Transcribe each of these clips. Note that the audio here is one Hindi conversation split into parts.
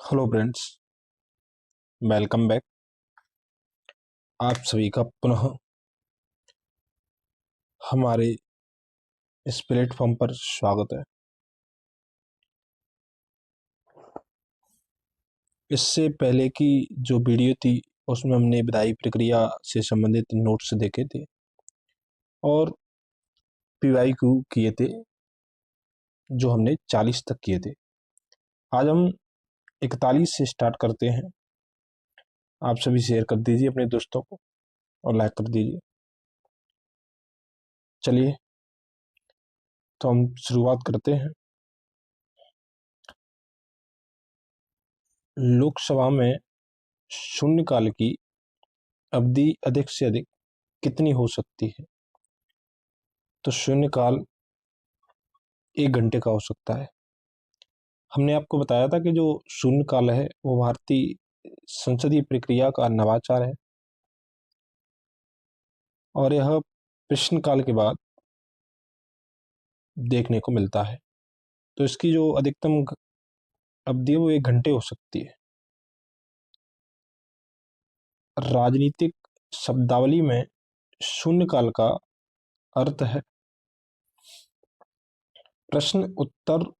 Hello friends, welcome back. आप सभी का पुनः हमारे इस प्लेटफॉर्म पर स्वागत है। इससे पहले की जो वीडियो थी उसमें हमने विधायी प्रक्रिया से संबंधित नोट्स देखे थे और पीवाईक्यू किए थे, जो हमने 40 तक किए थे। आज हम 41 से स्टार्ट करते हैं। आप सभी शेयर कर दीजिए अपने दोस्तों को और लाइक कर दीजिए। चलिए तो हम शुरुआत करते हैं। लोकसभा में शून्यकाल की अवधि अधिक से अधिक कितनी हो सकती है? तो शून्यकाल 1 घंटे का हो सकता है। हमने आपको बताया था कि जो शून्यकाल है वो भारतीय संसदीय प्रक्रिया का नवाचार है और यह प्रश्नकाल के बाद देखने को मिलता है। तो इसकी जो अधिकतम अवधि है वो 1 घंटे हो सकती है। राजनीतिक शब्दावली में शून्यकाल का अर्थ है प्रश्न उत्तर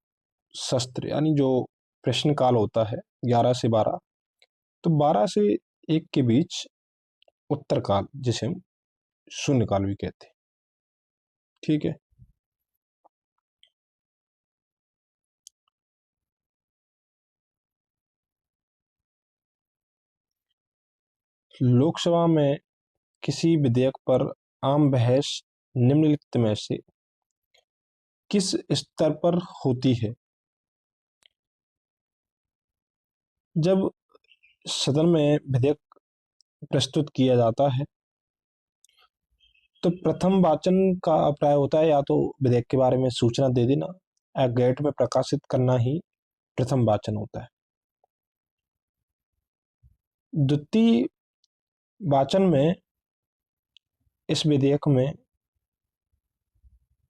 सत्र, यानी जो प्रश्नकाल होता है 11 से 12, तो 12 से 1 के बीच उत्तर काल, जिसे हम शून्यकाल भी कहते हैं। ठीक है। लोकसभा में किसी विधेयक पर आम बहस निम्नलिखित में से किस स्तर पर होती है? जब सदन में विधेयक प्रस्तुत किया जाता है तो प्रथम वाचन का अभिप्राय होता है या तो विधेयक के बारे में सूचना दे देना या गैजेट में प्रकाशित करना ही प्रथम वाचन होता है। द्वितीय वाचन में इस विधेयक में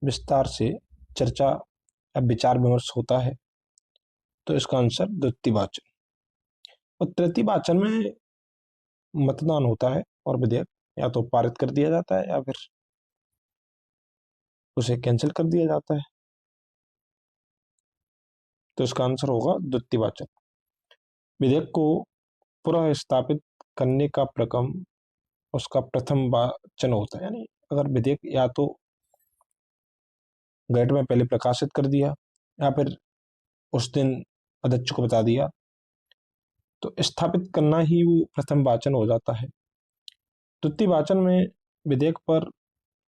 विस्तार से चर्चा या विचार विमर्श होता है, तो इसका आंसर द्वितीय वाचन। और तृतीय वाचन में मतदान होता है और विधेयक या तो पारित कर दिया जाता है या फिर उसे कैंसिल कर दिया जाता है, तो इसका आंसर होगा द्वितीय वाचन। विधेयक को पुनः स्थापित करने का प्रक्रम उसका प्रथम वाचन होता है, यानी अगर विधेयक या तो गैजेट में पहले प्रकाशित कर दिया या फिर उस दिन अध्यक्ष को बता दिया, तो स्थापित करना ही वो प्रथम वाचन हो जाता है। द्वितीय वाचन में विधेयक पर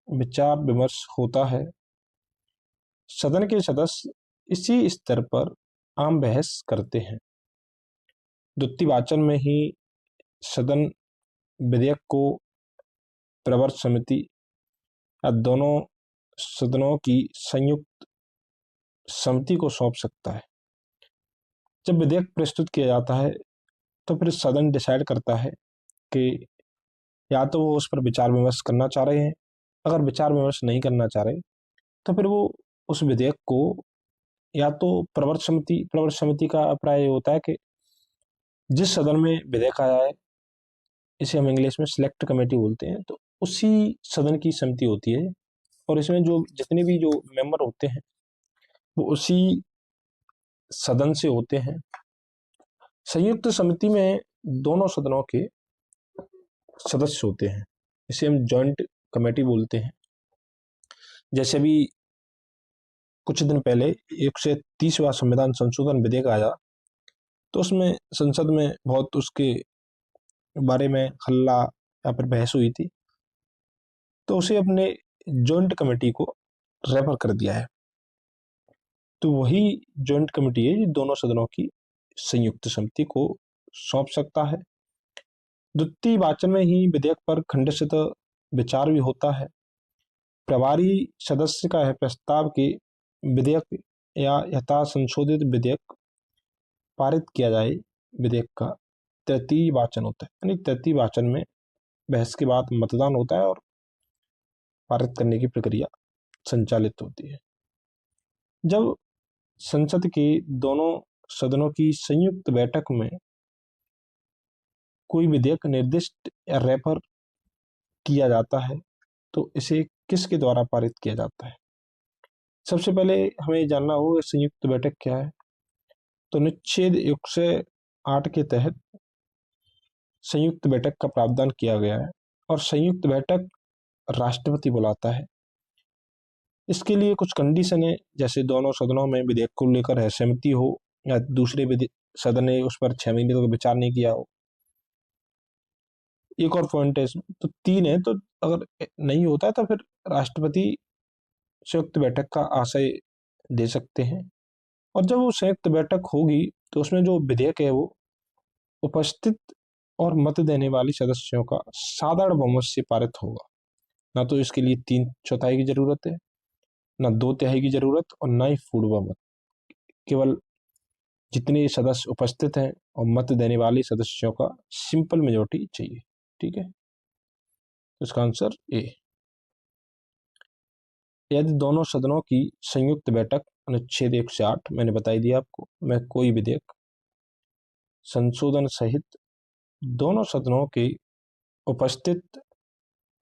विचार विमर्श होता है। सदन के सदस्य इसी स्तर पर आम बहस करते हैं। द्वितीय वाचन में ही सदन विधेयक को प्रवर समिति या दोनों सदनों की संयुक्त समिति को सौंप सकता है। जब विधेयक प्रस्तुत किया जाता है तो फिर सदन डिसाइड करता है कि या तो वो उस पर विचार विमर्श करना चाह रहे हैं। अगर विचार विमर्श नहीं करना चाह रहे तो फिर वो उस विधेयक को या तो प्रवर समिति का अभिप्राय होता है कि जिस सदन में विधेयक आया है, इसे हम इंग्लिश में सिलेक्ट कमेटी बोलते हैं, तो उसी सदन की समिति होती है और इसमें जो जितने भी जो मेंबर होते हैं वो उसी सदन से होते हैं। संयुक्त समिति में दोनों सदनों के सदस्य होते हैं, इसे हम जॉइंट कमेटी बोलते हैं। जैसे भी कुछ दिन पहले 130वां संविधान संशोधन विधेयक आया, तो उसमें संसद में बहुत उसके बारे में हल्ला या फिर बहस हुई थी, तो उसे अपने जॉइंट कमेटी को रेफर कर दिया है। तो वही जॉइंट कमेटी है जो दोनों सदनों की संयुक्त समिति को सौंप सकता है। द्वितीय वाचन में ही विधेयक पर खंडशः विचार भी होता है। प्रभारी सदस्य का है प्रस्ताव कि विधेयक या यथा संशोधित विधेयक पारित किया जाए, विधेयक का तृतीय वाचन होता है। यानी तृतीय वाचन में बहस के बाद मतदान होता है और पारित करने की प्रक्रिया संचालित होती है। जब संसद के दोनों सदनों की संयुक्त बैठक में कोई विधेयक निर्दिष्ट या रेफर किया जाता है तो इसे किसके द्वारा पारित किया जाता है? सबसे पहले हमें जानना होगा संयुक्त बैठक क्या है। तो अनुच्छेद 108 के तहत संयुक्त बैठक का प्रावधान किया गया है और संयुक्त बैठक राष्ट्रपति बुलाता है। इसके लिए कुछ कंडीशन है, जैसे दोनों सदनों में विधेयक को लेकर असहमति हो या दूसरे सदन ने उस पर 6 महीने तक विचार नहीं किया हो। एक और पॉइंट है इसमें, तो 3 है। तो अगर नहीं होता है तो फिर राष्ट्रपति संयुक्त बैठक का आशय दे सकते हैं। और जब वो संयुक्त बैठक होगी तो उसमें जो विधेयक है वो उपस्थित और मत देने वाले सदस्यों का साधारण बहुमत से पारित होगा। ना तो इसके लिए 3/4 की जरूरत है, ना 2/3 की जरूरत और ना ही पूर्ण बहुमत। केवल जितने सदस्य उपस्थित हैं और मत देने वाले सदस्यों का सिंपल मेजोरिटी चाहिए। ठीक है, इसका आंसर ए। यदि दोनों सदनों की संयुक्त बैठक अनुच्छेद 108 मैंने बताई दिया आपको, में कोई विधेयक संशोधन सहित दोनों सदनों के उपस्थित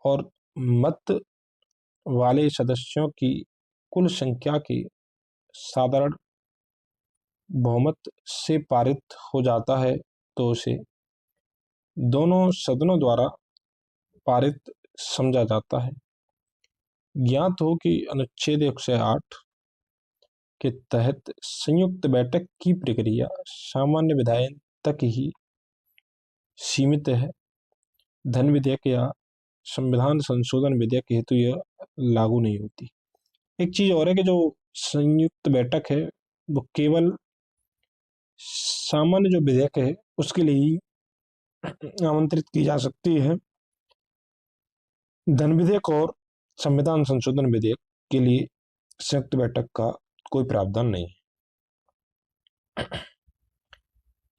और मत वाले सदस्यों की कुल संख्या के साधारण बहुमत से पारित हो जाता है तो उसे दोनों सदनों द्वारा पारित समझा जाता है। ज्ञात हो कि अनुच्छेद 108 के तहत संयुक्त बैठक की प्रक्रिया सामान्य विधायन तक ही सीमित है। धन विधेयक या संविधान संशोधन विधेयक हेतु यह लागू नहीं होती। एक चीज और है कि जो संयुक्त बैठक है वो केवल सामान्य जो विधेयक है उसके लिए ही आमंत्रित की जा सकती है। धन विधेयक और संविधान संशोधन विधेयक के लिए संयुक्त बैठक का कोई प्रावधान नहीं है।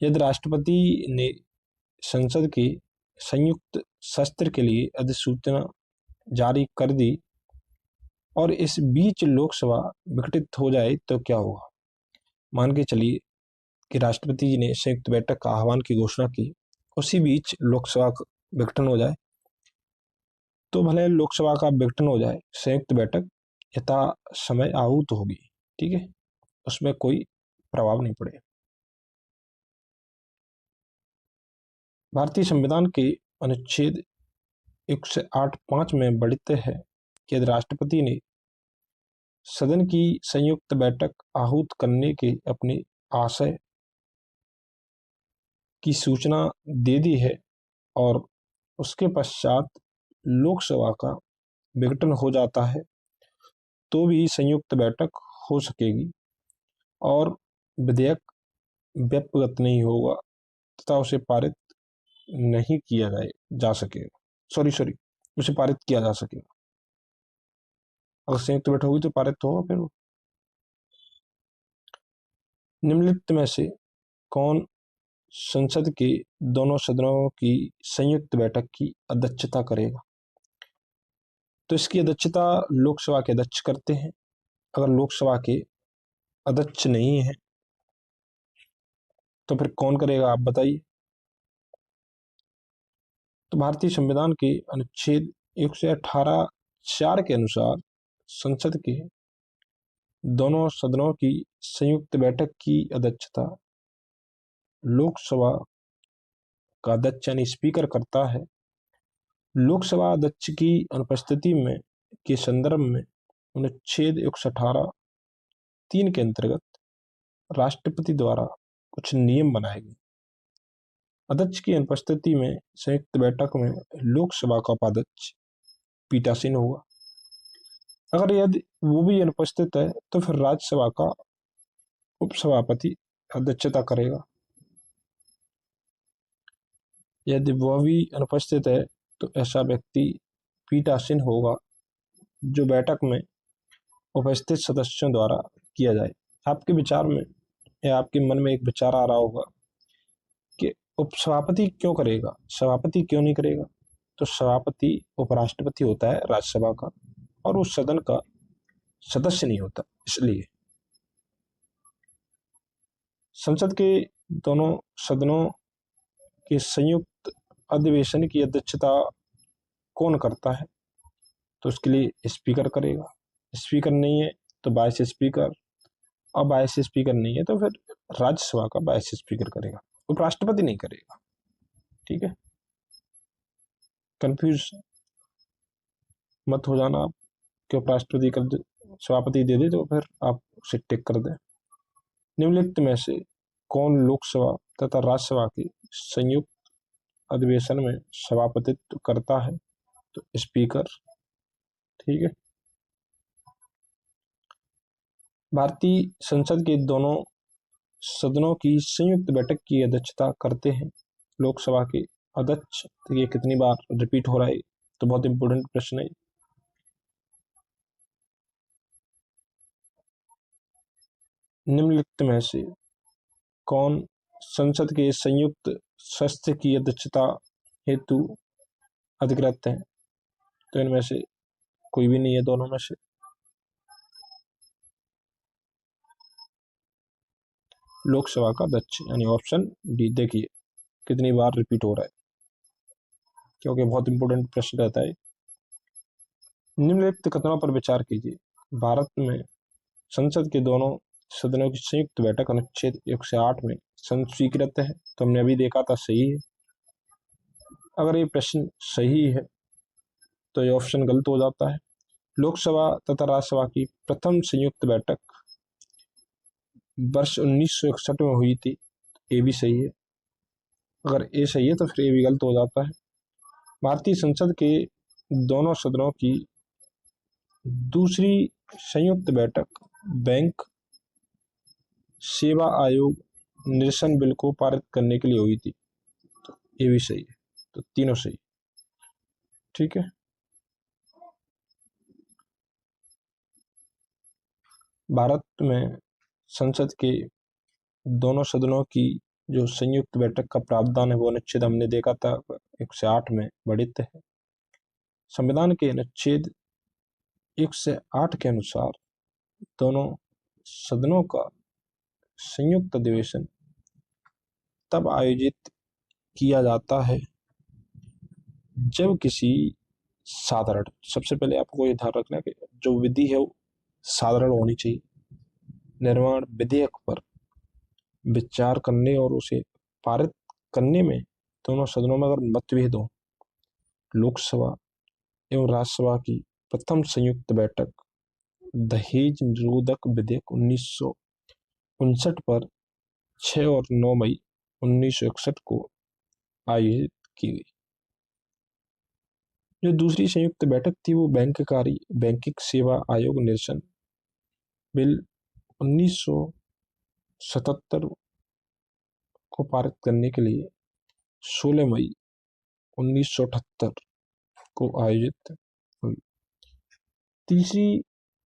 यदि राष्ट्रपति ने संसद के संयुक्त सत्र के लिए अधिसूचना जारी कर दी और इस बीच लोकसभा विघटित हो जाए तो क्या होगा? मान के चलिए कि राष्ट्रपति जी ने संयुक्त बैठक का आह्वान की घोषणा की, उसी बीच लोकसभा विघटन हो जाए तो भले लोकसभा का विघटन हो जाए, संयुक्त बैठक यथा समय आहूत होगी। ठीक है, उसमें कोई प्रभाव नहीं पड़ेगा। भारतीय संविधान के अनुच्छेद 108(5) में वर्णित है कि यदि राष्ट्रपति ने सदन की संयुक्त बैठक आहूत करने के अपने आशय की सूचना दे दी है और उसके पश्चात लोकसभा का विघटन हो जाता है तो भी संयुक्त बैठक हो सकेगी और विधेयक व्यपगत नहीं होगा तथा उसे पारित नहीं किया जा सकेगा। सॉरी, उसे पारित किया जा सकेगा। अगर संयुक्त बैठक होगी तो पारित होगा। फिर निम्नलिखित में से कौन संसद के दोनों सदनों की संयुक्त बैठक की अध्यक्षता करेगा? तो इसकी अध्यक्षता लोकसभा के अध्यक्ष करते हैं। अगर लोकसभा के अध्यक्ष नहीं है तो फिर कौन करेगा, आप बताइए। तो भारतीय संविधान के अनुच्छेद 118(4) के अनुसार संसद के दोनों सदनों की संयुक्त बैठक की अध्यक्षता लोकसभा का अध्यक्ष यानी स्पीकर करता है। लोकसभा अध्यक्ष की अनुपस्थिति में के संदर्भ में अनुच्छेद 118(3) के अंतर्गत राष्ट्रपति द्वारा कुछ नियम बनाए गए। अध्यक्ष की अनुपस्थिति में संयुक्त बैठक में लोकसभा का उपाध्यक्ष पीठासीन होगा। अगर यदि वो भी अनुपस्थित है तो फिर राज्यसभा का उपसभापति अध्यक्षता करेगा। यदि वह भी अनुपस्थित है तो ऐसा व्यक्ति पीठासीन होगा जो बैठक में उपस्थित सदस्यों द्वारा किया जाए। आपके विचार में या आपके मन में एक विचार आ रहा होगा कि उपसभापति क्यों करेगा, सभापति क्यों नहीं करेगा? तो सभापति उपराष्ट्रपति होता है राज्यसभा का और उस सदन का सदस्य नहीं होता, इसलिए। संसद के दोनों सदनों के संयुक्त अधिवेशन की अध्यक्षता कौन करता है? तो उसके लिए स्पीकर करेगा। स्पीकर नहीं है तो वाइस स्पीकर, और वाइस स्पीकर नहीं है तो फिर राज्यसभा का वाइस स्पीकर करेगा, उपराष्ट्रपति नहीं करेगा। ठीक है, कंफ्यूज मत हो जाना आप कि उपराष्ट्रपति कर दे, सभापति दे दे तो फिर आप उसे टिक कर दें। निम्नलिखित में से कौन लोकसभा तथा राज्यसभा के संयुक्त अधिवेशन में सभापतित्व करता है? तो स्पीकर। ठीक है, भारतीय संसद के दोनों सदनों की संयुक्त बैठक की अध्यक्षता करते हैं लोकसभा के अध्यक्ष। तो ये कितनी बार रिपीट हो रहा है, तो बहुत इंपॉर्टेंट प्रश्न है। निम्नलिखित में से कौन संसद के संयुक्त सत्र की अध्यक्षता हेतु अधिकृत है? तो इनमें से कोई भी नहीं है, दोनों में से। लोकसभा का अध्यक्ष यानी ऑप्शन डी। देखिए कितनी बार रिपीट हो रहा है, क्योंकि बहुत इंपॉर्टेंट प्रश्न रहता है। निम्नलिखित कथनों पर विचार कीजिए। भारत में संसद के दोनों सदनों की संयुक्त बैठक अनुच्छेद 108 में स्वीकृत है। तो हमने अभी देखा था सही है। अगर ये प्रश्न सही है तो ये ऑप्शन गलत हो जाता है। लोकसभा तथा राज्यसभा की प्रथम संयुक्त बैठक वर्ष 1961 में हुई थी। ये भी सही है। अगर ये सही है तो फिर ये भी गलत हो जाता है। भारतीय संसद के दोनों सदनों की दूसरी संयुक्त बैठक बैंक सेवा आयोग निरसन बिल को पारित करने के लिए हुई थी। तो ये भी सही है। तो तीनों सही। ठीक है, भारत में संसद के दोनों सदनों की जो संयुक्त बैठक का प्रावधान है वो अनुच्छेद हमने देखा था 108 में वर्णित है। संविधान के अनुच्छेद 108 के अनुसार दोनों सदनों का संयुक्त अधिवेशन तब आयोजित किया जाता है जब किसी साधारण, सबसे पहले आपको ये ध्यान रखना है कि जो विधि है वो साधारण होनी चाहिए। निर्माण विधेयक पर विचार करने और उसे पारित करने में दोनों सदनों में अगर मतभेद हो, लोकसभा एवं राज्यसभा की प्रथम संयुक्त बैठक दहेज निरोधक विधेयक 1959 पर 6 और 9 मई 1961 को आयोजित की गई। जो दूसरी संयुक्त बैठक थी वो बैंकिंग सेवा आयोग निरसन बिल 1977 को पारित करने के लिए 16 मई 1978 को आयोजित हुई। तीसरी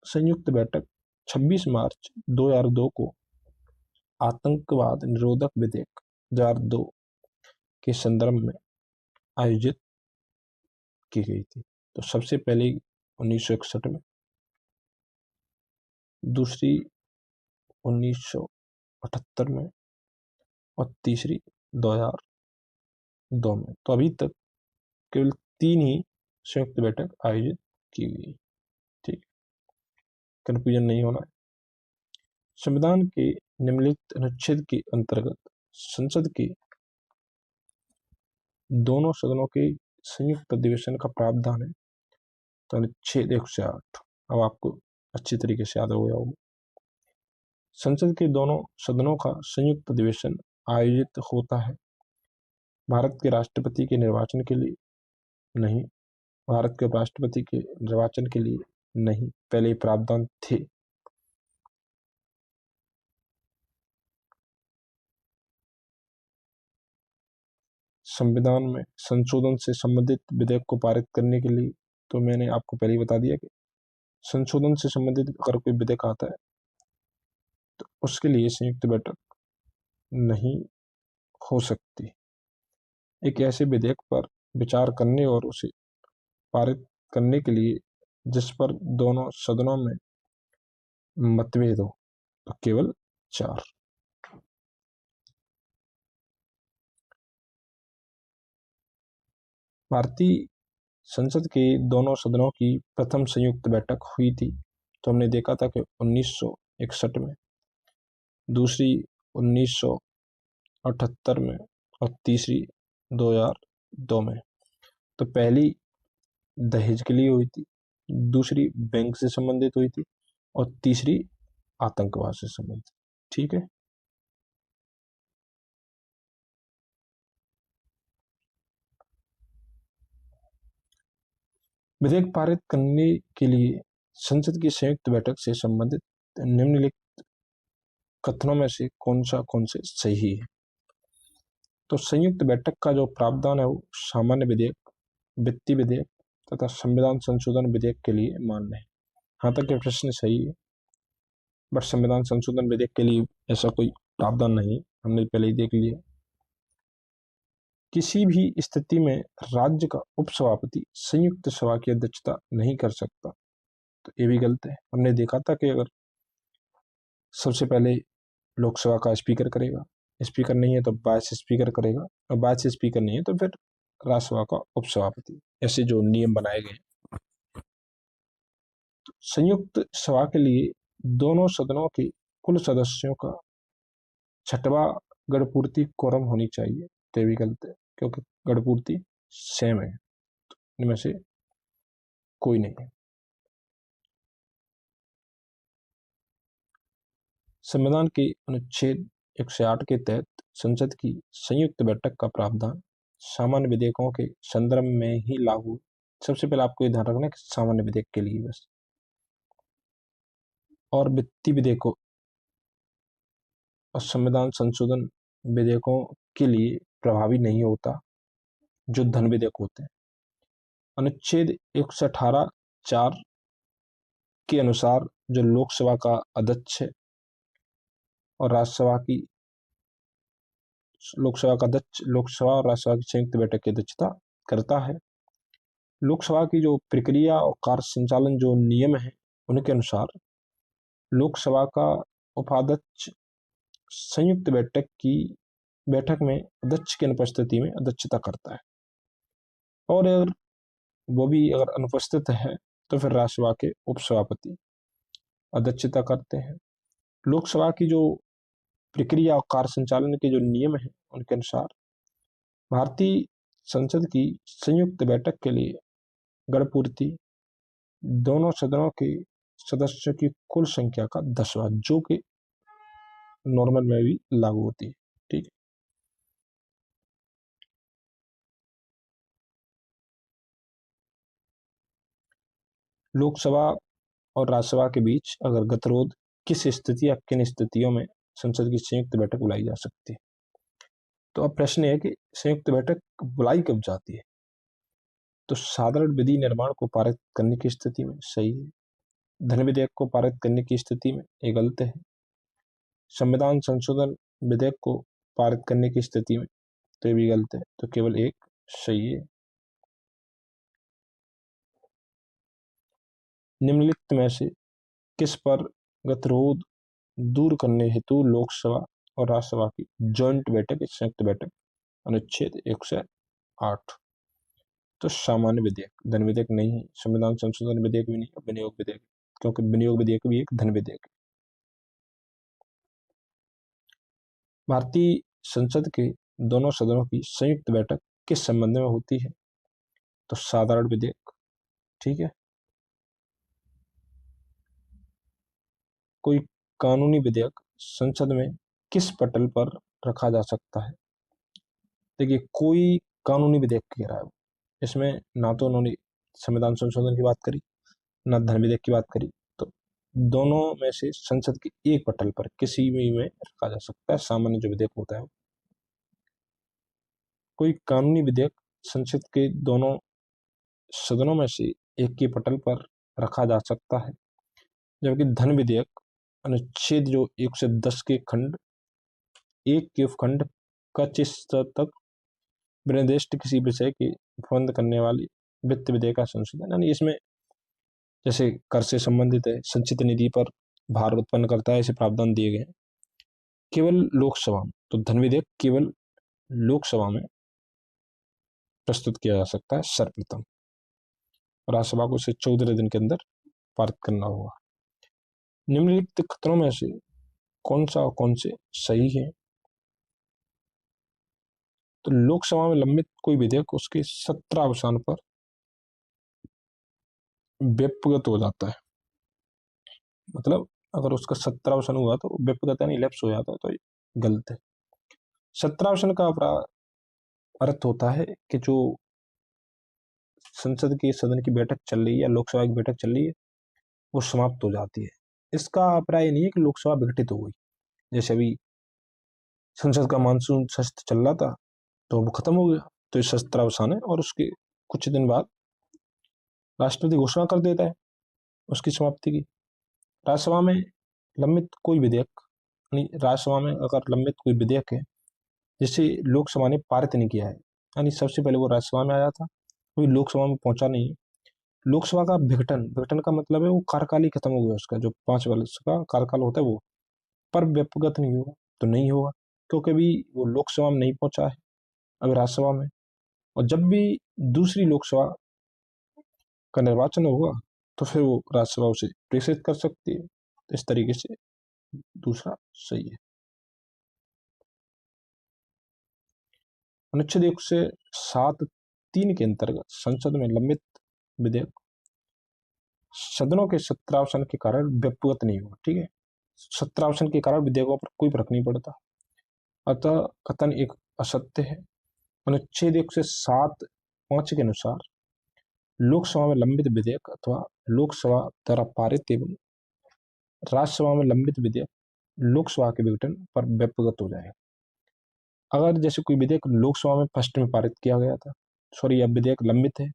संयुक्त बैठक 26 मार्च 2002 को आतंकवाद निरोधक विधेयक 2002 के संदर्भ में आयोजित की गई थी। तो सबसे पहले 1961 में, दूसरी 1978 में और तीसरी 2002 में। तो अभी तक केवल 3 ही संयुक्त बैठक आयोजित की गई। ठीक, कंफ्यूजन नहीं होना है। संविधान के निम्नलिखित अनुच्छेद के अंतर्गत संसद के दोनों सदनों के संयुक्त अधिवेशन का प्रावधान है। तो अनुच्छेद 108 अब आपको अच्छी तरीके से याद हो गया होगा। संसद के दोनों सदनों का संयुक्त अधिवेशन आयोजित होता है भारत के राष्ट्रपति के निर्वाचन के लिए नहीं, भारत के राष्ट्रपति के निर्वाचन के लिए नहीं, पहले प्रावधान थे। संविधान में संशोधन से संबंधित विधेयक को पारित करने के लिए, तो मैंने आपको पहले ही बता दिया कि संशोधन से संबंधित अगर कोई विधेयक आता है तो उसके लिए संयुक्त बैठक नहीं हो सकती। एक ऐसे विधेयक पर विचार करने और उसे पारित करने के लिए जिस पर दोनों सदनों में मतभेद हो, तो केवल 4। भारतीय संसद के दोनों सदनों की प्रथम संयुक्त बैठक हुई थी, तो हमने देखा था कि 1961 में, दूसरी 1978 में और तीसरी 2002 में। तो पहली दहेज के लिए हुई थी, दूसरी बैंक से संबंधित हुई थी और तीसरी आतंकवाद से संबंधित। ठीक है। विधेयक पारित करने के लिए संसद की संयुक्त बैठक से संबंधित निम्नलिखित कथनों में से कौन से सही है? तो संयुक्त बैठक का जो प्रावधान है वो सामान्य विधेयक, वित्तीय विधेयक तथा संविधान संशोधन विधेयक के लिए मान्य है। यहाँ तक ये प्रश्न सही है, बट संविधान संशोधन विधेयक के लिए ऐसा कोई प्रावधान नहीं, हमने पहले ही देख लिया। किसी भी स्थिति में राज्य का उपसभापति संयुक्त सभा की अध्यक्षता नहीं कर सकता, तो ये भी गलत है। हमने देखा था कि अगर सबसे पहले लोकसभा का स्पीकर करेगा, स्पीकर नहीं है तो वाइस स्पीकर करेगा, और वाइस स्पीकर नहीं है तो फिर राज्यसभा का उपसभापति, ऐसे जो नियम बनाए गए। तो संयुक्त सभा के लिए दोनों सदनों के कुल सदस्यों का छठवां गणपूर्ति कोरम होनी चाहिए, तो ये भी गलत है क्योंकि गणपूर्ति सेम है, तो इनमें से कोई नहीं है। संविधान के अनुच्छेद 108 के तहत संसद की संयुक्त बैठक का प्रावधान सामान्य विधेयकों के संदर्भ में ही लागू। सबसे पहले आपको ये ध्यान रखना है कि सामान्य विधेयक के लिए बस, और वित्तीय विधेयकों और संविधान संशोधन विधेयकों के लिए प्रभावी नहीं होता, जो धन विधेयक होते हैं। अनुच्छेद 118(4) के अनुसार जो लोकसभा का अध्यक्ष है और राज्यसभा की लोकसभा और राज्यसभा की संयुक्त बैठक की अध्यक्षता करता है। लोकसभा की जो प्रक्रिया और कार्य संचालन जो नियम है उनके अनुसार लोकसभा का उपाध्यक्ष संयुक्त बैठक में अध्यक्ष की अनुपस्थिति में अध्यक्षता करता है, और अगर वो भी अगर अनुपस्थित है तो फिर राज्यसभा के उपसभापति अध्यक्षता करते हैं। लोकसभा की जो प्रक्रिया और कार्य संचालन के जो नियम है उनके अनुसार भारतीय संसद की संयुक्त बैठक के लिए गणपूर्ति दोनों सदनों के सदस्यों की कुल संख्या का 10वां, जो कि नॉर्मल में भी लागू होती है। ठीक है। लोकसभा और राज्यसभा के बीच अगर गतिरोध किस स्थिति या किन स्थितियों में संसद की संयुक्त बैठक बुलाई जा सकती है? तो अब प्रश्न है कि संयुक्त बैठक बुलाई कब जाती है? तो साधारण विधि निर्माण को पारित करने की स्थिति में सही है, धन विधेयक को पारित करने की स्थिति में ये गलत है, संविधान संशोधन विधेयक को पारित करने की स्थिति में तो ये भी गलत है, तो केवल एक सही है। निम्नलिखित में से किस पर गतिरोध दूर करने हेतु लोकसभा और राज्यसभा की जॉइंट बैठक संयुक्त बैठक? अनुच्छेद 108। तो सामान्य विधेयक, धन विधेयक नहीं है, संविधान संशोधन विधेयक भी नहीं, विनियोग विधेयक, क्योंकि विनियोग विधेयक भी एक धन विधेयक है। भारतीय संसद के दोनों सदनों की संयुक्त बैठक किस संबंध में होती है? तो साधारण विधेयक। ठीक है। कोई कानूनी विधेयक संसद में किस पटल पर रखा जा सकता है? देखिए, कोई कानूनी विधेयक कह रहा है, इसमें ना तो उन्होंने संविधान संशोधन की बात करी ना धन विधेयक की बात करी, तो दोनों में से संसद के एक पटल पर किसी भी में रखा जा सकता है सामान्य जो विधेयक होता है। कोई कानूनी विधेयक संसद के दोनों सदनों में से एक के पटल पर रखा जा सकता है, जबकि धन विधेयक अनुच्छेद जो 1 से 10 के खंड 1 के उपखंड का स्तर तक विनिर्दिष्ट किसी विषय के बंद करने वाली वित्त विधेयक का संशोधन, यानी इसमें जैसे कर से संबंधित है, संचित निधि पर भार उत्पन्न करता है, ऐसे प्रावधान दिए गए हैं केवल लोकसभा में। तो धन विधेयक केवल लोकसभा में प्रस्तुत किया जा सकता है सर्वप्रथम। राज्यसभा को इसे 14 दिन के अंदर पारित करना होगा। निम्नलिखित खतरों में से कौन सा और कौन से सही है? तो लोकसभा में लंबित कोई विधेयक उसके 17 अवसान पर व्यपगत हो जाता है। मतलब अगर उसका 17 अवसान हुआ तो व्यपगत यानी लैप्स हो जाता है, तो ये गलत है। 17 अवसान का अर्थ होता है कि जो संसद की सदन की बैठक चल रही है या लोकसभा की बैठक चल रही है वो समाप्त हो जाती है। इसका अभिप्राय नहीं है कि लोकसभा विघटित हो गई। जैसे अभी संसद का मानसून सत्र चल रहा था तो वो खत्म हो गया, तो ये सत्र अवसान है, और उसके कुछ दिन बाद राष्ट्रपति घोषणा कर देता है उसकी समाप्ति की। राज्यसभा में लंबित कोई विधेयक, यानी राज्यसभा में अगर लंबित कोई विधेयक है जिसे लोकसभा ने पारित नहीं किया है, यानी सबसे पहले वो राज्यसभा में आया था, कोई लोकसभा में पहुंचा नहीं है, लोकसभा का विघटन, विघटन का मतलब है वो कार्यकाल ही खत्म हो गया उसका, जो 5 वर्ष का कार्यकाल होता है वो, पर व्यपगत नहीं होगा, तो नहीं होगा क्योंकि अभी वो लोकसभा में नहीं पहुंचा है, अभी राज्यसभा में। और जब भी दूसरी लोकसभा का निर्वाचन होगा तो फिर वो राज्यसभा उसे प्रेषित कर सकती है। तो इस तरीके से दूसरा सही है। अनुच्छेद 107(3) के अंतर्गत संसद में लंबित विधेयक सदनों के सत्रावसान के कारण व्यपगत नहीं हुआ। ठीक है, सत्रावसान के कारण विधेयकों पर कोई फर्क नहीं पड़ता, अतः कथन एक असत्य है। अनुच्छेद 107(5) के अनुसार लोकसभा में लंबित विधेयक अथवा लोकसभा द्वारा पारित एवं राज्यसभा में लंबित विधेयक लोकसभा के विघटन पर व्यपगत हो जाएगा। अगर जैसे कोई विधेयक लोकसभा में फर्स्ट में पारित किया गया था, सॉरी अब विधेयक लंबित है,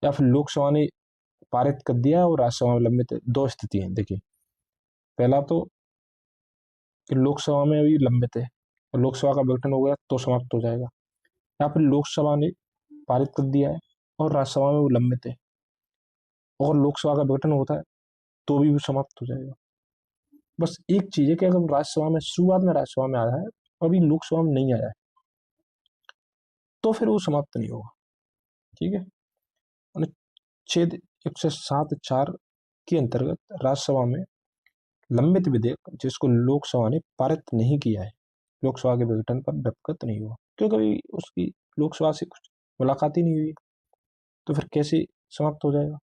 या फिर लोकसभा ने पारित कर दिया और राज्यसभा में लंबित है, दो स्थिति है। देखिए, पहला तो कि लोकसभा में अभी लंबित है और लोकसभा का विघटन हो गया तो समाप्त हो जाएगा, या फिर लोकसभा ने पारित कर दिया है और राज्यसभा में वो लंबित है और लोकसभा का विघटन होता है तो भी वो समाप्त हो जाएगा। बस एक चीज है कि अगर राज्यसभा में शुरुआत में राज्यसभा में आया है और अभी लोकसभा में नहीं आया है तो फिर वो समाप्त नहीं होगा। ठीक है, अनुच्छेद 107(4) के अंतर्गत राज्यसभा में लंबित विधेयक जिसको लोकसभा ने पारित नहीं किया है लोकसभा के विघटन पर व्यपगत नहीं हुआ, क्योंकि कभी उसकी लोकसभा से कुछ मुलाकात ही नहीं हुई, तो फिर कैसे समाप्त हो जाएगा।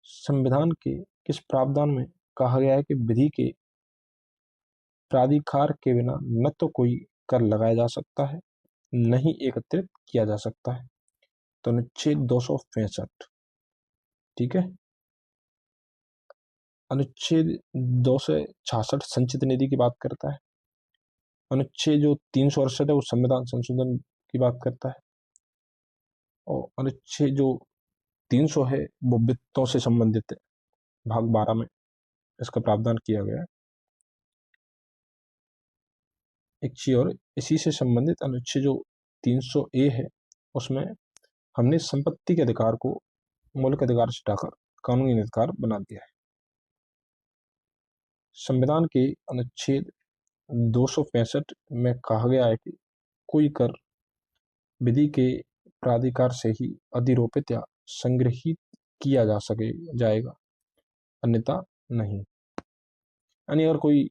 संविधान के किस प्रावधान में कहा गया है कि विधि के प्राधिकार के बिना न तो कोई कर लगाया जा सकता है न ही एकत्रित किया जा सकता है? तो अनुच्छेद 265। ठीक है, अनुच्छेद 266 संचित निधि की बात करता है। अनुच्छेद जो 368 है वो संविधान संशोधन की बात करता है, और अनुच्छेद जो 300 है वो वित्तों से संबंधित है, भाग 12 में इसका प्रावधान किया गया है। एक चीज और, इसी से संबंधित अनुच्छेद जो 300A है उसमें हमने संपत्ति के अधिकार को मौलिक अधिकार से हटाकर कानूनी अधिकार बना दिया है। संविधान के अनुच्छेद 265 में कहा गया है कि कोई कर विधि के प्राधिकार से ही अधिरोपित या संग्रहित किया जा सके जाएगा, अन्यथा नहीं। यानी अगर कोई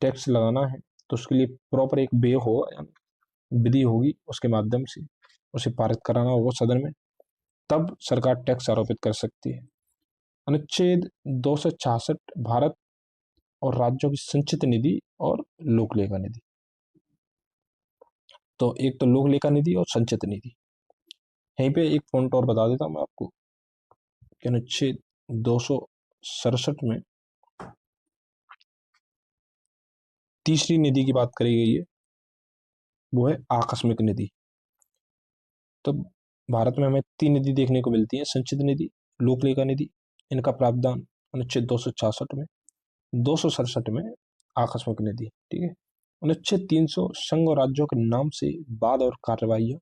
टैक्स लगाना है तो उसके लिए प्रॉपर एक वे होगा, यानी विधि होगी, उसके माध्यम से उसे पारित कराना होगा सदन में, तब सरकार टैक्स आरोपित कर सकती है। अनुच्छेद 266 भारत और राज्यों की संचित निधि और लोक लेखा निधि। तो एक तो लोक लेखा निधि और संचित निधि। यहीं पे एक पॉइंट और बता देता हूं मैं आपको कि अनुच्छेद 267 में तीसरी निधि की बात करी गई है, वो है आकस्मिक निधि। तो भारत में हमें 3 निधि देखने को मिलती है, संचित निधि, लोक लेखा निधि। इनका प्रावधान अनुच्छेद 266 में, 267 में आकस्मिक निधि। ठीक है, अनुच्छेद 300 संघ और राज्यों के नाम से वाद और कार्यवाही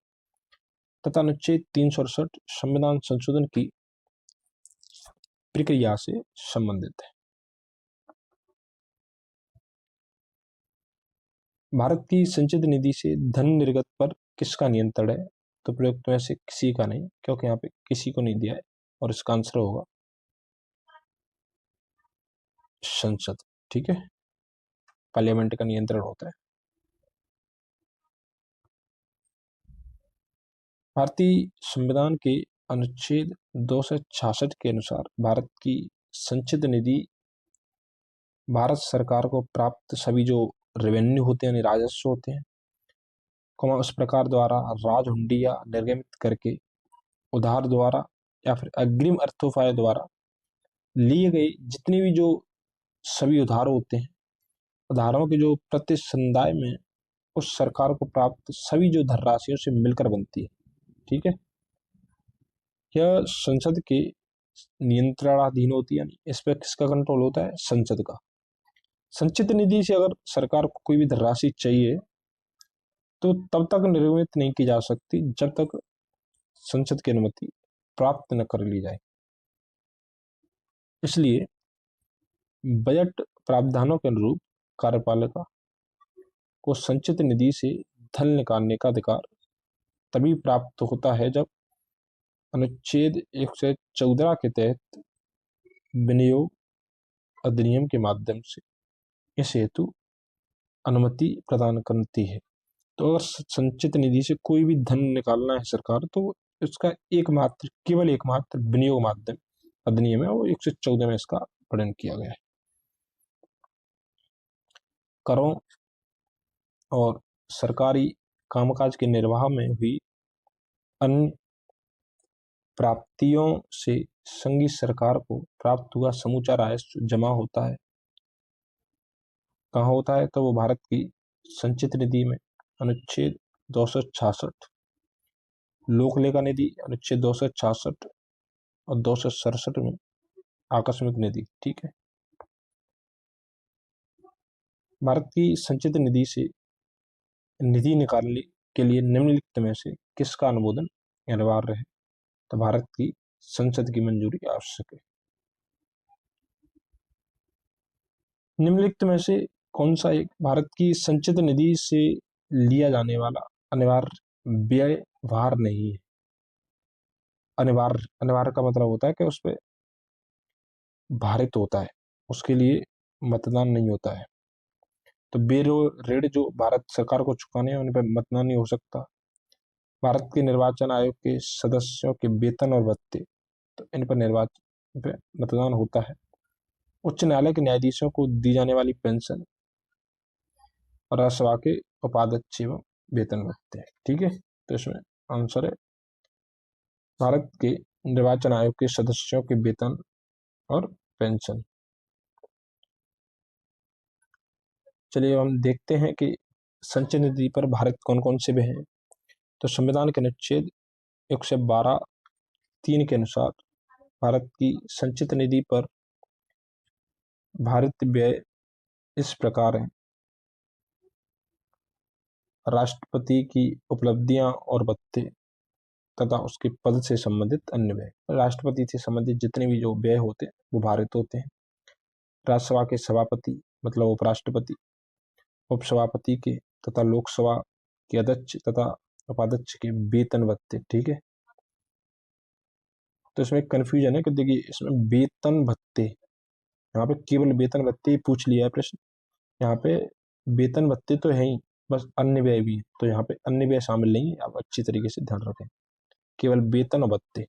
तथा अनुच्छेद 368 संविधान संशोधन की प्रक्रिया से संबंधित है। भारत की संचित निधि से धन निर्गत पर किसका नियंत्रण है? तो प्रयुक्त में से किसी का नहीं, क्योंकि यहाँ पे किसी को नहीं दिया है, और इसका आंसर होगा संसद। ठीक है, पार्लियामेंट का नियंत्रण होता है। भारतीय संविधान के अनुच्छेद 266 के अनुसार भारत की संचित निधि भारत सरकार को प्राप्त सभी जो रेवेन्यू होते हैं यानी राजस्व होते हैं, उस प्रकार द्वारा राज हुंडी या निर्गमित करके उधार द्वारा या फिर अग्रिम अर्थोपाय द्वारा लिए गए जितने भी जो सभी उधार होते हैं, उधारों के जो प्रति समुदाय में उस सरकार को प्राप्त सभी जो धनराशियों से मिलकर बनती है। ठीक है, यह संसद के नियंत्रणाधीन होती है, यानी इस पर किसका कंट्रोल होता है? संसद का। संचित निधि से अगर सरकार को कोई भी धनराशि चाहिए तो तब तक निर्गमित नहीं की जा सकती जब तक संसद की अनुमति प्राप्त न कर ली जाए। इसलिए बजट प्रावधानों के अनुरूप कार्यपालिका को संचित निधि से धन निकालने का अधिकार तभी प्राप्त होता है जब अनुच्छेद 114 के तहत विनियोग अधिनियम के माध्यम से इस हेतु अनुमति प्रदान करती है। तो अगर संचित निधि से कोई भी धन निकालना है सरकार, तो इसका केवल एकमात्र विनियोग माध्यम अधिनियम है, वो 114 में इसका वर्णन किया गया है। करों और सरकारी कामकाज के निर्वाह में हुई अन्य प्राप्तियों से संघीय सरकार को प्राप्त हुआ समूचा राजस्व जमा होता है। कहाँ होता है? तो वो भारत की संचित निधि में अनुच्छेद 266, लोक लेखा निधि अनुच्छेद 266 और 267 में आकस्मिक निधि। ठीक है, भारत की संचित निधि से निधि निकालने के लिए निम्नलिखित में से किसका अनुमोदन अनिवार्य है? तो भारत की संसद की मंजूरी आवश्यक है। निम्नलिखित में से कौन सा एक भारत की संचित निधि से लिया जाने वाला अनिवार्य व्यवहार नहीं है? अनिवार्य का मतलब होता है कि उस पर भारित होता है, उसके लिए मतदान नहीं होता है। तो बेरो ऋण जो भारत सरकार को चुकाने हैं उन पर मतदान नहीं हो सकता। भारत के निर्वाचन आयोग के सदस्यों के वेतन और भत्ते, तो इन पर निर्वाचन पे मतदान होता है। उच्च न्यायालय के न्यायाधीशों को दी जाने वाली पेंशन और राज्यसभा के उपाध्यक्ष एवं वेतन भत्ते। ठीक है, तो इसमें आंसर है भारत के निर्वाचन आयोग के सदस्यों के वेतन और पेंशन। चलिए हम देखते हैं कि संचय निधि पर भारत कौन कौन से व्यय हैं। तो संविधान के अनुच्छेद 112(3) के अनुसार भारत की संचित निधि पर भारत व्यय इस प्रकार है: राष्ट्रपति की उपलब्धियां और भत्ते तथा उसके पद से संबंधित अन्य व्यय। राष्ट्रपति से संबंधित जितने भी जो व्यय होते हैं वो भारत होते हैं। राज्यसभा के सभापति मतलब उपराष्ट्रपति, उपसभापति के तथा लोकसभा के अध्यक्ष तथा उपाध्यक्ष के वेतन भत्ते। ठीक है, तो इसमें कंफ्यूजन है कि देखिए इसमें वेतन भत्ते, यहाँ पे केवल वेतन भत्ते ही पूछ लिया है प्रश्न। यहाँ पे वेतन भत्ते तो है ही, बस अन्य व्यय भी है, तो यहाँ पे अन्य व्यय शामिल नहीं है। आप अच्छी तरीके से ध्यान रखें, केवल वेतन और भत्ते।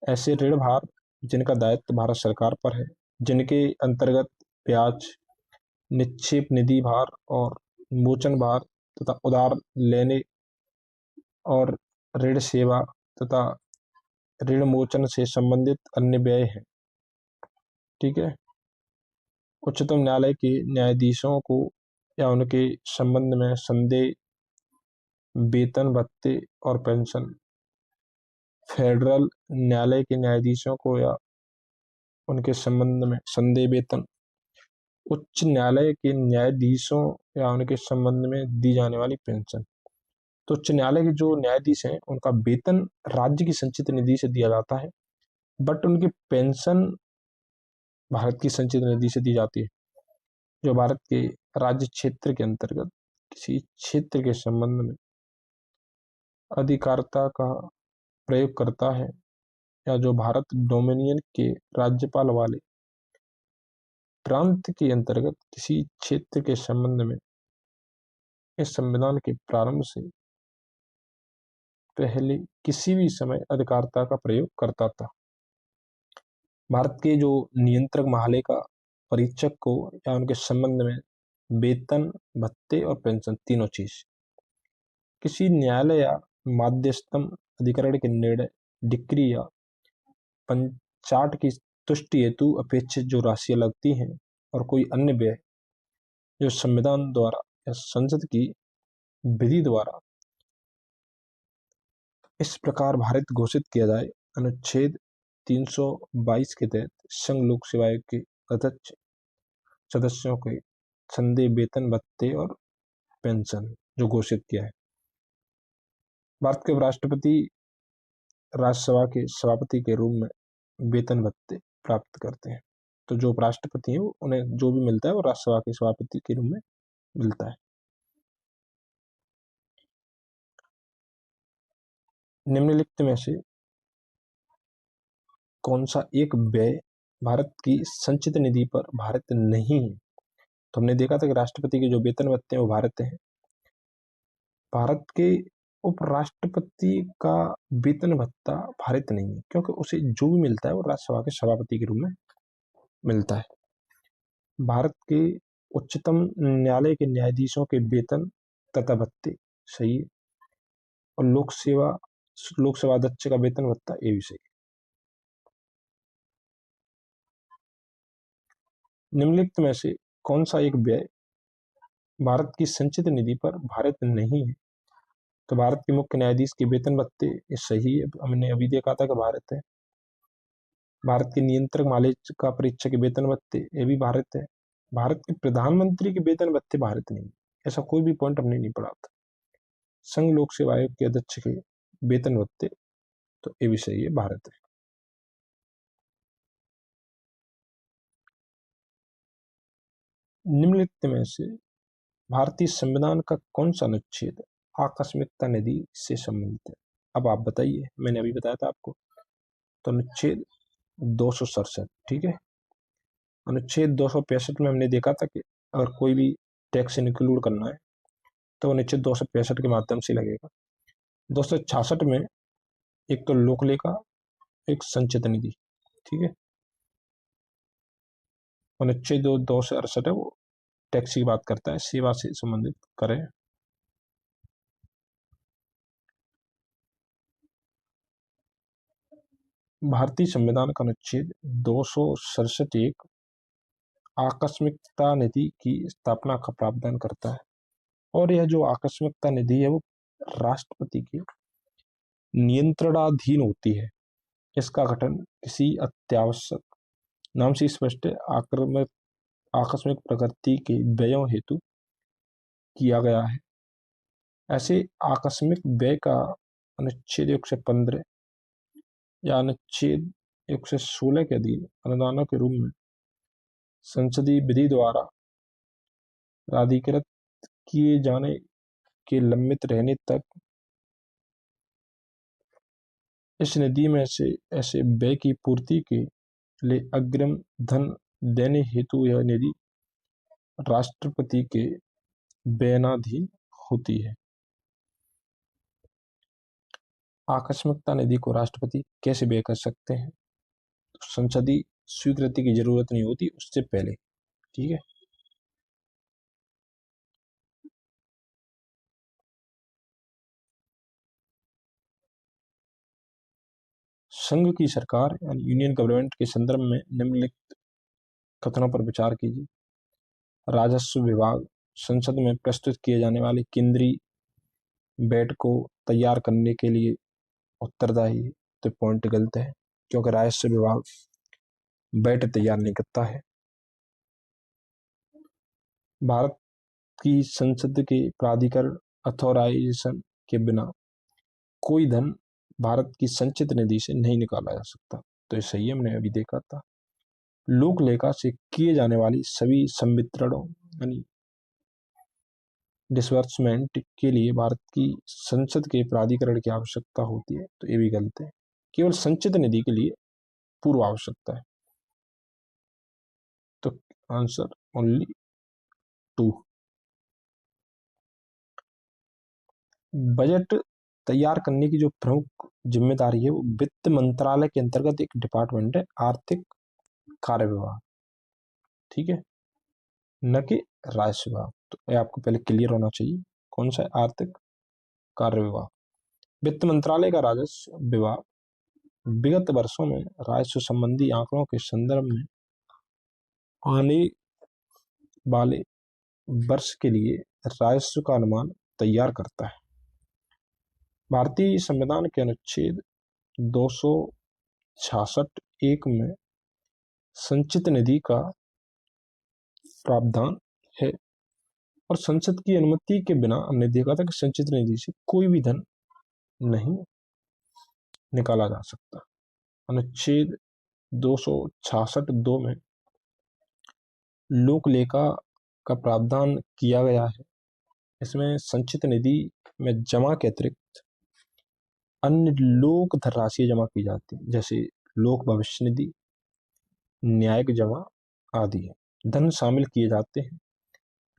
ऐसे ऋण भार जिनका दायित्व भारत सरकार पर है, जिनके अंतर्गत ब्याज, निक्षेप निधि भार और मोचन भार तथा उधार लेने और ऋण सेवा तथा ऋण मोचन से संबंधित अन्य व्यय है। ठीक है, उच्चतम न्यायालय के न्यायाधीशों को या उनके संबंध में संदेह, वेतन भत्ते और पेंशन, फेडरल न्यायालय के न्यायाधीशों को या उनके संबंध में संदेह वेतन, उच्च न्यायालय के न्यायाधीशों या उनके संबंध में दी जाने वाली पेंशन। तो उच्च न्यायालय के जो न्यायाधीश हैं उनका वेतन राज्य की संचित निधि से दिया जाता है, बट उनकी पेंशन भारत की संचित निधि से दी जाती है, जो भारत के राज्य क्षेत्र के अंतर्गत किसी क्षेत्र के संबंध में अधिकारिता का प्रयोग करता है या जो भारत डोमिनियन के राज्यपाल वाले प्रांत के अंतर्गत किसी क्षेत्र के संबंध में इस संविधान के प्रारंभ से पहले किसी भी समय अधिकारिता का प्रयोग करता था। भारत के जो नियंत्रक महालय का परीक्षक को या उनके संबंध में वेतन, भत्ते और पेंशन तीनों चीज किसी न्यायालय या मध्यस्थम अधिकरण के निर्णय, डिक्री या पंचाट की तुष्टि हेतु अपेक्षित जो राशियां लगती हैं और कोई अन्य व्यय जो संविधान द्वारा या संसद की विधि द्वारा इस प्रकार भारत घोषित किया जाए। अनुच्छेद 322 के तहत संघ लोक सेवा आयोग के अध्यक्ष सदस्यों के संदेह, वेतन, भत्ते और पेंशन जो घोषित किया है। भारत के राष्ट्रपति राज्यसभा के सभापति के रूप में वेतन भत्ते प्राप्त करते हैं। तो जो राष्ट्रपति है उन्हें जो भी मिलता है वो राज्यसभा के सभापति के रूप में मिलता है। निम्नलिखित में से कौन सा एक व्यय भारत की संचित निधि पर भारत नहीं है? तो हमने देखा था कि राष्ट्रपति के जो वेतन भत्ते हैं वो भारत हैं। भारत के उपराष्ट्रपति का वेतन भत्ता भारत नहीं है, क्योंकि उसे जो भी मिलता है वो राज्यसभा के सभापति के रूप में मिलता है। भारत के उच्चतम न्यायालय के न्यायाधीशों के वेतन तथा भत्ते सही है, और लोकसभा अध्यक्ष का वेतन भत्ता ये भी सही है। निम्नलिखित में से कौन सा एक व्यय भारत की संचित निधि पर भारत नहीं है? तो भारत के मुख्य न्यायाधीश के वेतन भत्ते ये सही है, हमने अभी देखा था कि भारत है। भारत के नियंत्रक महालय का परीक्षक के वेतन भत्ते ये भी भारत है। भारत के प्रधानमंत्री के वेतन भत्ते भारत नहीं, ऐसा कोई भी पॉइंट हमने नहीं पढ़ा था। संघ लोक सेवा आयोग के अध्यक्ष के वेतन भत्ते तो ये भी सही है, भारत है। निम्नलिखित में से भारतीय संविधान का कौन सा अनुच्छेद आकस्मिकता निधि से संबंधित है? अब आप बताइए, मैंने अभी बताया था आपको। तो अनुच्छेद 267, ठीक है। अनुच्छेद 265 में हमने देखा था कि अगर कोई भी टैक्स इंक्लूड करना है तो अनुच्छेद 265 के माध्यम से लगेगा। 266 में एक तो लोकलेखा, एक संचित निधि, ठीक है। अनुच्छेद 268 है वो टैक्स की बात करता है, सेवा से संबंधित करें। भारतीय संविधान का अनुच्छेद 267(1) आकस्मिकता निधि की स्थापना का प्रावधान करता है, और यह जो आकस्मिकता निधि है वो राष्ट्रपति के नियंत्रणाधीन होती है। इसका गठन किसी अत्यावश्यक, नाम से स्पष्ट है, आकस्मिक प्रकृति के व्ययों हेतु किया गया है। ऐसे आकस्मिक व्यय का अनुच्छेद 115 या अनुच्छेद 116 के अधीन अनुदानों के रूप में संसदीय विधि द्वारा प्राधिकृत किए जाने के लंबित रहने तक इस निधि में से ऐसे व्यय की पूर्ति के लिए अग्रिम धन देने हेतु यह निधि राष्ट्रपति के व्ययनाधीन होती है। आकस्मिकता निधि को राष्ट्रपति कैसे व्यय कर सकते हैं? तो संसदीय स्वीकृति की जरूरत नहीं होती उससे पहले, ठीक है। संघ की सरकार यानी यूनियन गवर्नमेंट के संदर्भ में निम्नलिखित कथनों पर विचार कीजिए। राजस्व विभाग संसद में प्रस्तुत किए जाने वाले केंद्रीय बजट को तैयार करने के लिए उत्तरदायी है। तो पॉइंट गलत है, क्योंकि राजस्व विभाग बजट तैयार नहीं करता है। भारत की संसद के प्राधिकरण अथॉराइजेशन के बिना कोई धन भारत की संचित निधि से नहीं निकाला जा सकता। तो ये सही है, हमने अभी देखा था। लोक लेखा से किए जाने वाली सभी संवितरणों यानी डिसबर्समेंट के लिए भारत की संसद के प्राधिकरण की आवश्यकता होती है, तो ये भी गलत है। केवल संचित निधि के लिए पूर्व आवश्यकता है, तो आंसर ओनली 2। बजट तैयार करने की जो प्रमुख जिम्मेदारी है वो वित्त मंत्रालय के अंतर्गत एक डिपार्टमेंट है, आर्थिक कार्य विभाग, ठीक है, न कि राजस्व विभाग। तो ये आपको पहले क्लियर होना चाहिए कौन सा है, आर्थिक कार्य विभाग। वित्त मंत्रालय का राजस्व विभाग विगत वर्षों में राजस्व संबंधी आंकड़ों के संदर्भ में आने वाले वर्ष के लिए राजस्व का अनुमान तैयार करता है। भारतीय संविधान के अनुच्छेद 266(1) में संचित निधि का प्रावधान है और संसद की अनुमति के बिना हमने देखा था कि संचित निधि से कोई भी धन नहीं निकाला जा सकता। अनुच्छेद 266(2) में लोक लेखा का प्रावधान किया गया है। इसमें संचित निधि में जमा के अतिरिक्त अन्य लोक धनराशि जमा की जाती है, जैसे लोक भविष्य निधि, न्यायिक जमा आदि धन शामिल किए जाते हैं।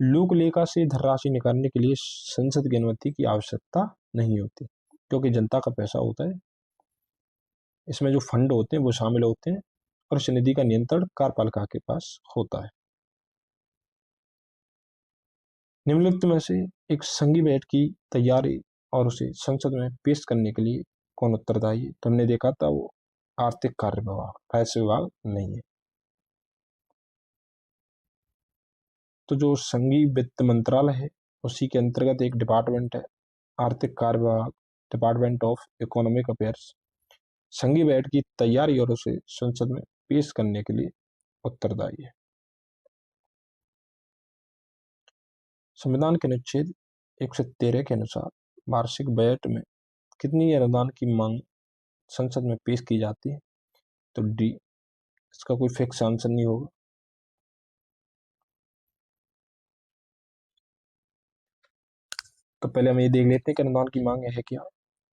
लोक लेखा से धनराशि निकालने के लिए संसद की अनुमति की आवश्यकता नहीं होती, क्योंकि जनता का पैसा होता है। इसमें जो फंड होते हैं वो शामिल होते हैं और इस निधि का नियंत्रण कार्यपालिका के पास होता है। निम्नलिखित में से एक संघीय बजट की तैयारी और उसे संसद में पेश करने के लिए कौन उत्तरदायी है? तो हमने देखा था वो आर्थिक कार्य विभाग, राजस्व विभाग नहीं है। तो जो संघीय वित्त मंत्रालय है उसी के अंतर्गत एक डिपार्टमेंट है, आर्थिक कार्य विभाग, डिपार्टमेंट ऑफ इकोनॉमिक अफेयर्स, संघीय बजट की तैयारी और उसे संसद में पेश करने के लिए उत्तरदायी है। संविधान के अनुच्छेद 113 के अनुसार वार्षिक बजट में कितनी अनुदान की मांग संसद में पेश की जाती है? तो डी, इसका कोई फिक्स आंसर नहीं होगा। तो पहले हम ये देख लेते हैं कि अनुदान की मांग है क्या।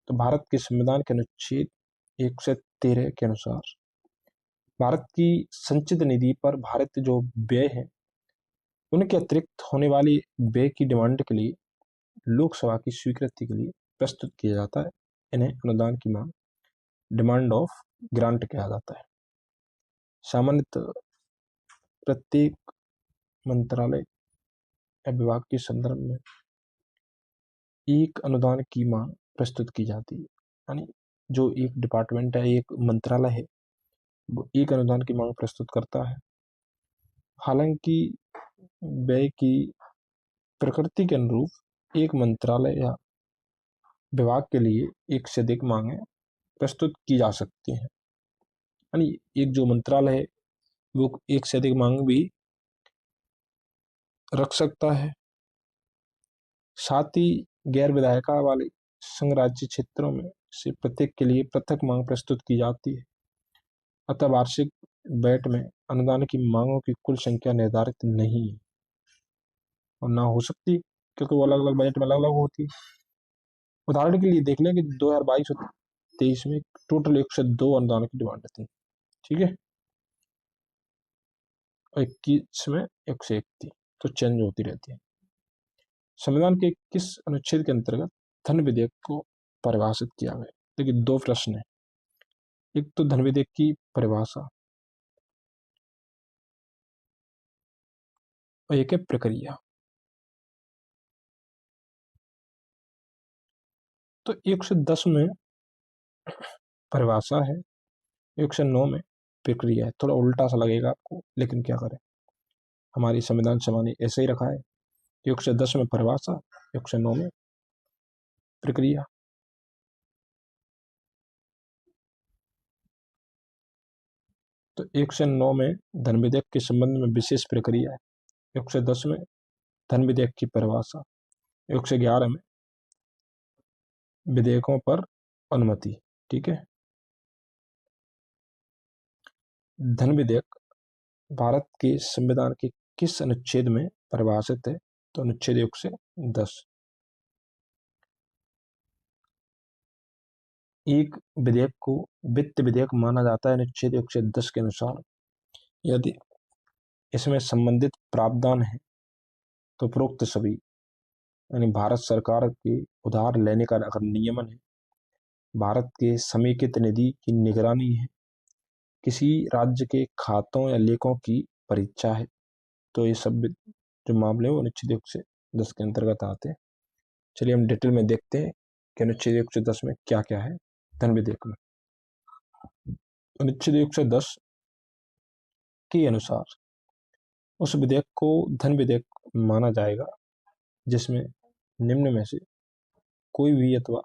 तो भारत के संविधान के अनुच्छेद 113 के अनुसार भारत की संचित निधि पर भारत जो व्यय है उनके अतिरिक्त होने वाली व्यय की डिमांड के लिए लोकसभा की स्वीकृति के लिए प्रस्तुत किया जाता है। इन्हें अनुदान की मांग, डिमांड ऑफ ग्रांट कहा जाता है। सामान्यतः प्रत्येक मंत्रालय या विभाग के संदर्भ में एक अनुदान की मांग प्रस्तुत की जाती है, यानी जो एक डिपार्टमेंट है, एक मंत्रालय है, वो एक अनुदान की मांग प्रस्तुत करता है। हालांकि व्यय की प्रकृति के अनुरूप एक मंत्रालय या विभाग के लिए एक से अधिक मांगें प्रस्तुत की जा सकती हैं, यानी एक जो मंत्रालय है वो एक से अधिक मांग भी रख सकता है। साथ ही गैर विधायिका वाले संघ राज्य क्षेत्रों में से प्रत्येक के लिए पृथक मांग प्रस्तुत की जाती है। अतः वार्षिक बजट में अनुदान की मांगों की कुल संख्या निर्धारित नहीं है और ना हो सकती, क्योंकि वो अलग अलग बजट में अलग अलग होती है। उदाहरण के लिए देख लें कि 2022 और 23 में टोटल 102 अनुदान की डिमांड थी, ठीक है, और 21 में 101 थी, तो चेंज होती रहती है। संविधान के किस अनुच्छेद के अंतर्गत धन विधेयक को परिभाषित किया गया? देखिए, दो प्रश्न है, एक तो धन विधेयक की परिभाषा और एक है प्रक्रिया। तो 110 में परिभाषा है, 109 में प्रक्रिया है। थोड़ा उल्टा सा लगेगा आपको, लेकिन क्या करें, हमारी संविधान सभा ने ऐसे ही रखा है। 110 में परिभाषा, 109 में प्रक्रिया। तो 109 में धन विधेयक के संबंध में विशेष प्रक्रिया है, 110 में धन विधेयक की परिभाषा, 111 में विधेयकों पर अनुमति, ठीक है। धन विधेयक भारत के संविधान के किस अनुच्छेद में परिभाषित है? तो अनुच्छेद 110। एक विधेयक को वित्त विधेयक माना जाता है अनुच्छेद 110 के अनुसार यदि इसमें संबंधित प्रावधान है तो उपरोक्त सभी, यानी भारत सरकार के उधार लेने का अगर नियमन है, भारत के समेकित निधि की निगरानी है, किसी राज्य के खातों या लेखों की परीक्षा है, तो ये सब जो मामले वो अनुच्छेद 110 के अंतर्गत आते हैं। चलिए हम डिटेल में देखते हैं कि अनुच्छेद 110 में क्या क्या है। धन विधेयक में अनुच्छेद 110 के अनुसार उस विधेयक को धन विधेयक माना जाएगा जिसमें निम्न में से कोई भी अथवा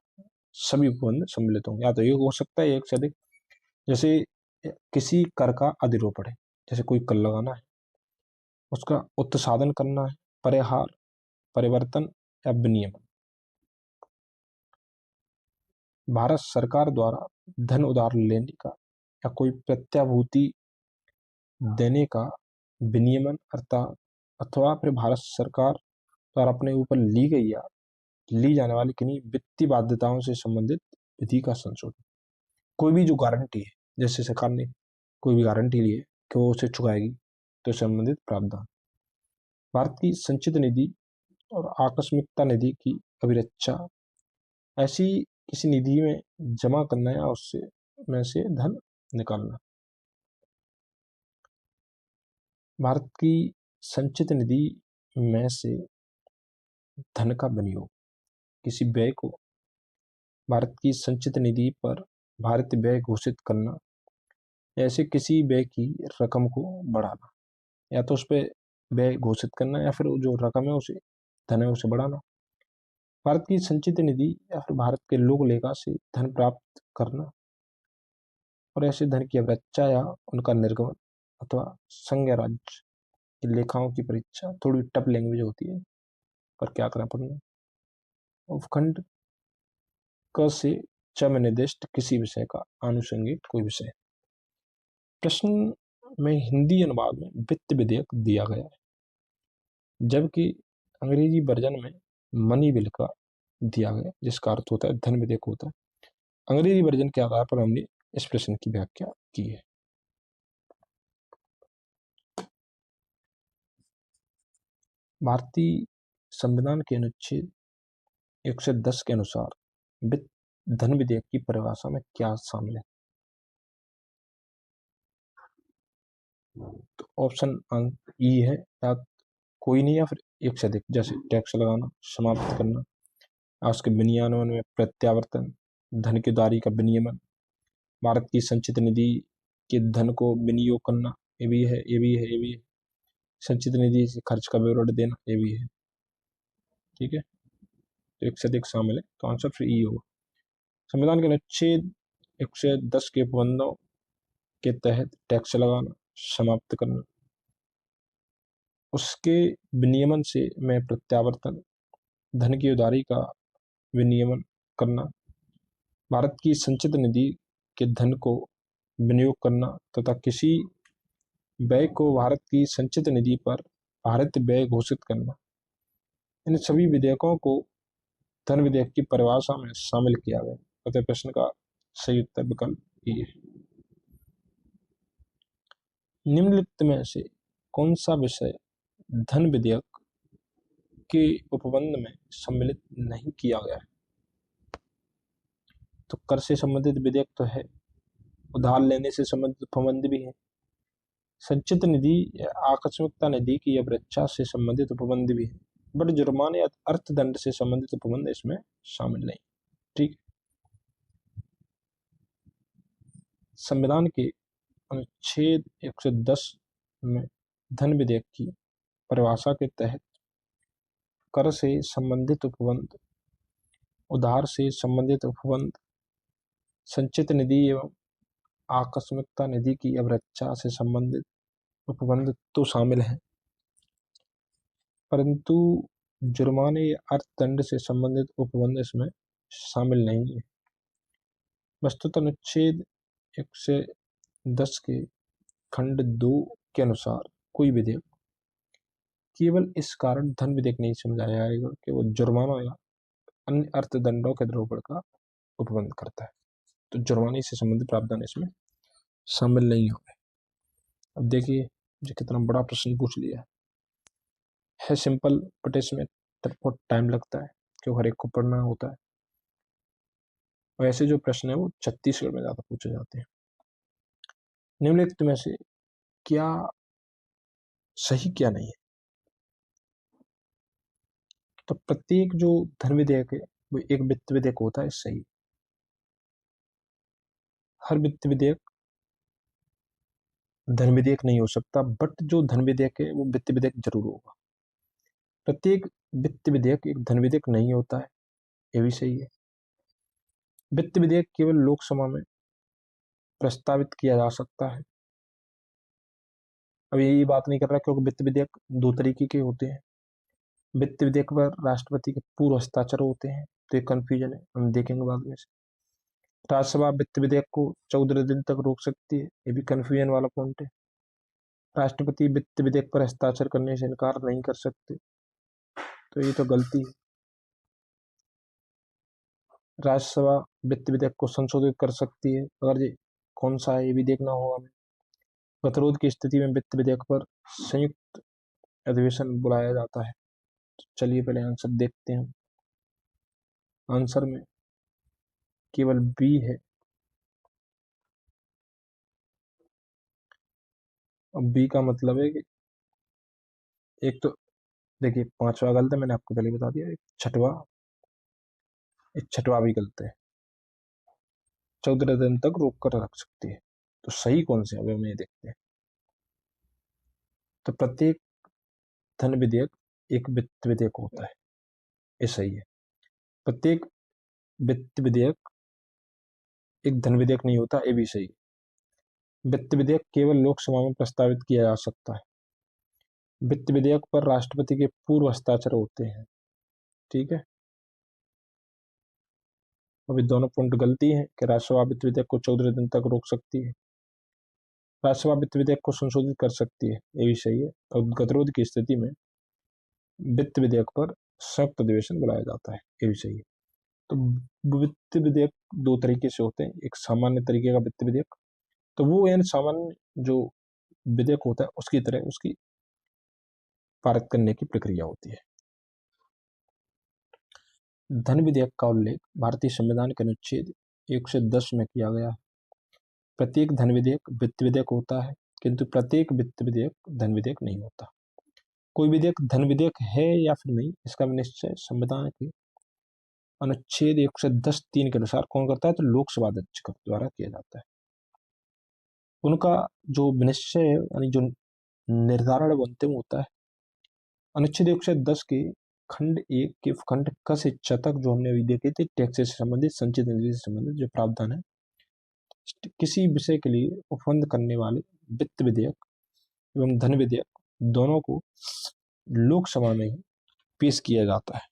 सभी उपबंध सम्मिलित होंगे। या तो ये हो सकता है एक से अधिक, जैसे किसी कर का अधिरोपण है, जैसे कोई कर लगाना है, उसका उत्साधन करना है, परिहार, परिवर्तन या विनियमन। भारत सरकार द्वारा धन उधार लेने का या कोई प्रत्याभूति देने का विनियमन अर्थात अथवा फिर भारत सरकार द्वारा अपने ऊपर ली गई या ली जाने वाली किन्हीं वित्तीय बाध्यताओं से संबंधित विधि का संशोधन। कोई भी जो गारंटी है, जैसे सरकार ने कोई भी गारंटी ली है कि वो उसे चुकाएगी, तो संबंधित प्रावधान। भारत की संचित निधि और आकस्मिकता निधि की अभिरक्षा, ऐसी किसी निधि में जमा करना या उससे में से धन निकालना। भारत की संचित निधि में से धन का विनियोग, किसी व्यय को भारत की संचित निधि पर भारतीय व्यय घोषित करना, ऐसे किसी व्यय की रकम को बढ़ाना, या तो उस पर व्यय घोषित करना या फिर जो रकम है उसे धन है उसे बढ़ाना। भारत की संचित निधि या फिर भारत के लोक लेखा से धन प्राप्त करना और ऐसे धन की अवरक्षा या उनका निर्गमन अथवा संघ या राज्य की लेखाओं की परीक्षा। थोड़ी टफ लैंग्वेज होती है पर क्या करना पड़ना। उपखंड क से च में निर्दिष्ट किसी विषय का आनुषंगिक कोई विषय। प्रश्न में हिंदी अनुवाद में वित्त विधेयक दिया गया है, जबकि अंग्रेजी वर्जन में मनी बिल का दिया गया, जिसका अर्थ होता है धन विधेयक होता है। अंग्रेजी वर्जन के आधार पर हमने इस प्रश्न की व्याख्या की है। भारतीय संविधान के अनुच्छेद 110 के अनुसार धन विधेयक की परिभाषा में क्या शामिल है? तो ऑप्शन ई है, या कोई नहीं या फिर एक से अधिक, जैसे टैक्स लगाना, समाप्त करना, उसके विनियमन में प्रत्यावर्तन, धन की उधारी का विनियमन, भारत की संचित निधि के धन को विनियोग करना, ये भी है, ये भी है, ये भी है, संचित निधि से खर्च का विवरण देना, ये भी है। ठीक है, तो एक से अधिक शामिल है, तो आंसर फिर ई होगा। संविधान के अनुच्छेद 110 के उपबंधों के तहत टैक्स लगाना, समाप्त करना, उसके विनियमन से में प्रत्यावर्तन, धन की उधारी का विनियमन करना, भारत की संचित निधि के धन को विनियोग करना तथा किसी व्यय को भारत की संचित निधि पर भारत व्यय घोषित करना, इन सभी विधेयकों को धन विधेयक की परिभाषा में शामिल किया गया। अतः प्रश्न का सही उत्तर विकल्प ई है। निम्नलिखित में से कौन सा विषय धन विधेयक के उपबंध में सम्मिलित नहीं किया गया है? तो कर से संबंधित विधेयक तो है, उधार लेने से संबंधित उपबंध भी है, संचित निधि या आकस्मिकता निधि की अभिरक्षा से संबंधित उपबंध भी है, बट जुर्माने या अर्थदंड से संबंधित उपबंध इसमें शामिल नहीं। ठीक, संविधान के अनुच्छेद 110 में धन विधेयक की परिभाषा के तहत कर से संबंधित उपबंध, उधार से संबंधित उपबंध, संचित निधि एवं आकस्मिकता निधि की अभिरक्षा से संबंधित उपबंध तो शामिल हैं, परंतु जुर्माने या अर्थदंड से संबंधित उपबंध इसमें शामिल नहीं है। वस्तुतः अनुच्छेद 110 के खंड 2 के अनुसार कोई विधेयक केवल इस कारण धन विधेयक नहीं समझाया जाएगा कि वो जुर्माना या अन्य अर्थदंडों के द्रव्यपण का उपबंध करता है। तो जुर्माने से संबंधित प्रावधान इसमें शामिल नहीं होंगे। अब देखिए जो कितना बड़ा प्रश्न पूछ लिया है सिंपल, बट इसमें बहुत टाइम लगता है क्योंकि हर एक को पढ़ना होता है। और ऐसे जो प्रश्न है वो छत्तीसगढ़ में ज्यादा पूछे जाते हैं। निम्नलिखित में से क्या सही क्या नहीं है? तो प्रत्येक जो धन विधेयक है वो एक वित्त विधेयक होता है, सही। हर वित्त विधेयक धन विधेयक नहीं हो सकता, बट जो धन विधेयक है वो वित्त विधेयक जरूर होगा। प्रत्येक वित्त विधेयक एक धन विधेयक नहीं होता है, ये भी सही है। वित्त विधेयक केवल लोकसभा में प्रस्तावित किया जा सकता है। अब यही बात नहीं कर रहा क्योंकि वित्त विधेयक दो तरीके के होते हैं। वित्त विधेयक पर राष्ट्रपति के पूर्व हस्ताक्षर होते हैं, तो ये कंफ्यूजन है, हम देखेंगे बाद में से। राज्यसभा वित्त विधेयक को 14 दिन तक रोक सकती है, ये भी कंफ्यूजन वाला पॉइंट है। राष्ट्रपति वित्त विधेयक पर हस्ताक्षर करने से इनकार नहीं कर सकते, तो ये तो गलती है। राज्यसभा वित्त विधेयक को संशोधित कर सकती है, अगर ये कौन सा है ये भी देखना होगा हमें। गतिरोध की स्थिति में वित्त विधेयक पर संयुक्त अधिवेशन बुलाया जाता है। तो चलिए पहले आंसर देखते हैं। आंसर में केवल बी है। अब बी का मतलब है कि एक तो देखिए पांचवा गलत है, मैंने आपको पहले बता दिया। एक छठवा भी गलत है। 14 दिन तक रोक कर रख सकती है, तो सही कौन से? अब हम ये देखते हैं। तो प्रत्येक धन विधेयक एक वित्त विधेयक होता है, ये सही है। प्रत्येक वित्त विधेयक एक धन विधेयक नहीं होता, ये भी सही है। वित्त विधेयक केवल लोकसभा में प्रस्तावित किया जा सकता है। वित्त विधेयक पर राष्ट्रपति के पूर्व हस्ताक्षर होते हैं, ठीक है। अभी दोनों पॉइंट गलती है कि राज्यसभा वित्त विधेयक को 14 दिन तक रोक सकती है। राज्यसभा वित्त विधेयक को संशोधित कर सकती है, ये भी सही है। और गतिरोध की स्थिति में वित्त विधेयक पर संयुक्त अधिवेशन बुलाया जाता है, ये भी सही है। तो वित्त विधेयक दो तरीके से होते हैं, एक सामान्य तरीके का वित्त विधेयक, तो वो यानी सामान्य जो विधेयक होता है उसकी तरह उसकी पारित करने की प्रक्रिया होती है। धन विधेयक का उल्लेख भारतीय संविधान के अनुच्छेद 110 में किया गया है। प्रत्येक धन विधेयक वित्त विधेयक होता है, किंतु प्रत्येक वित्त विधेयक धन विधेयक नहीं होता। कोई विधेयक धन विधेयक है या फिर नहीं, इसका निश्चय संविधान के अनुच्छेद 110(3) के अनुसार कौन करता है? तो लोकसभा अध्यक्ष द्वारा किया जाता है। उनका जो विनिश्चय है यानी जो निर्धारण अंतिम होता है, अनुच्छेद 110 के खंड 1 के खंड क से च तक जो हमने अभी देखे थे, टैक्स से संबंधित, संचित निधि से संबंधित जो प्रावधान है, किसी विषय के लिए उपबंध करने वाले वित्त विधेयक एवं धन विधेयक दोनों को लोकसभा में ही पेश किया जाता है,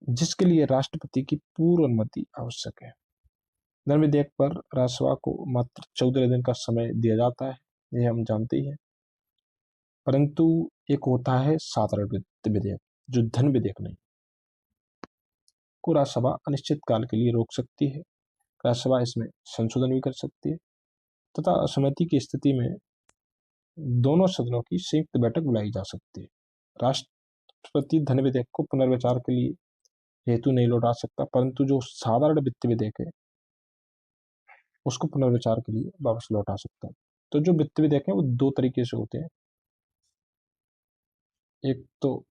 जिसके लिए राष्ट्रपति की पूर्व अनुमति आवश्यक है। धन विधेयक पर राज्यसभा को मात्र 14 दिन का समय दिया जाता है, ये हम जानते ही हैं। परंतु एक होता है साधारण वित्त विधेयक, जो धन विधेयक नहीं, को राज्यसभा अनिश्चित काल के लिए रोक सकती है। राज्यसभा इसमें संशोधन भी कर सकती है तथा असहमति की स्थिति में दोनों सदनों की संयुक्त बैठक बुलाई जा सकती है। राष्ट्रपति धन विधेयक को पुनर्विचार के लिए हेतु नहीं लौटा सकता, परंतु जो साधारण वित्त विधेयक है उसको पुनर्विचार के लिए वापस लौटा सकता है। तो जो वित्त विधेयक है वो दो तरीके से होते हैं, एक तो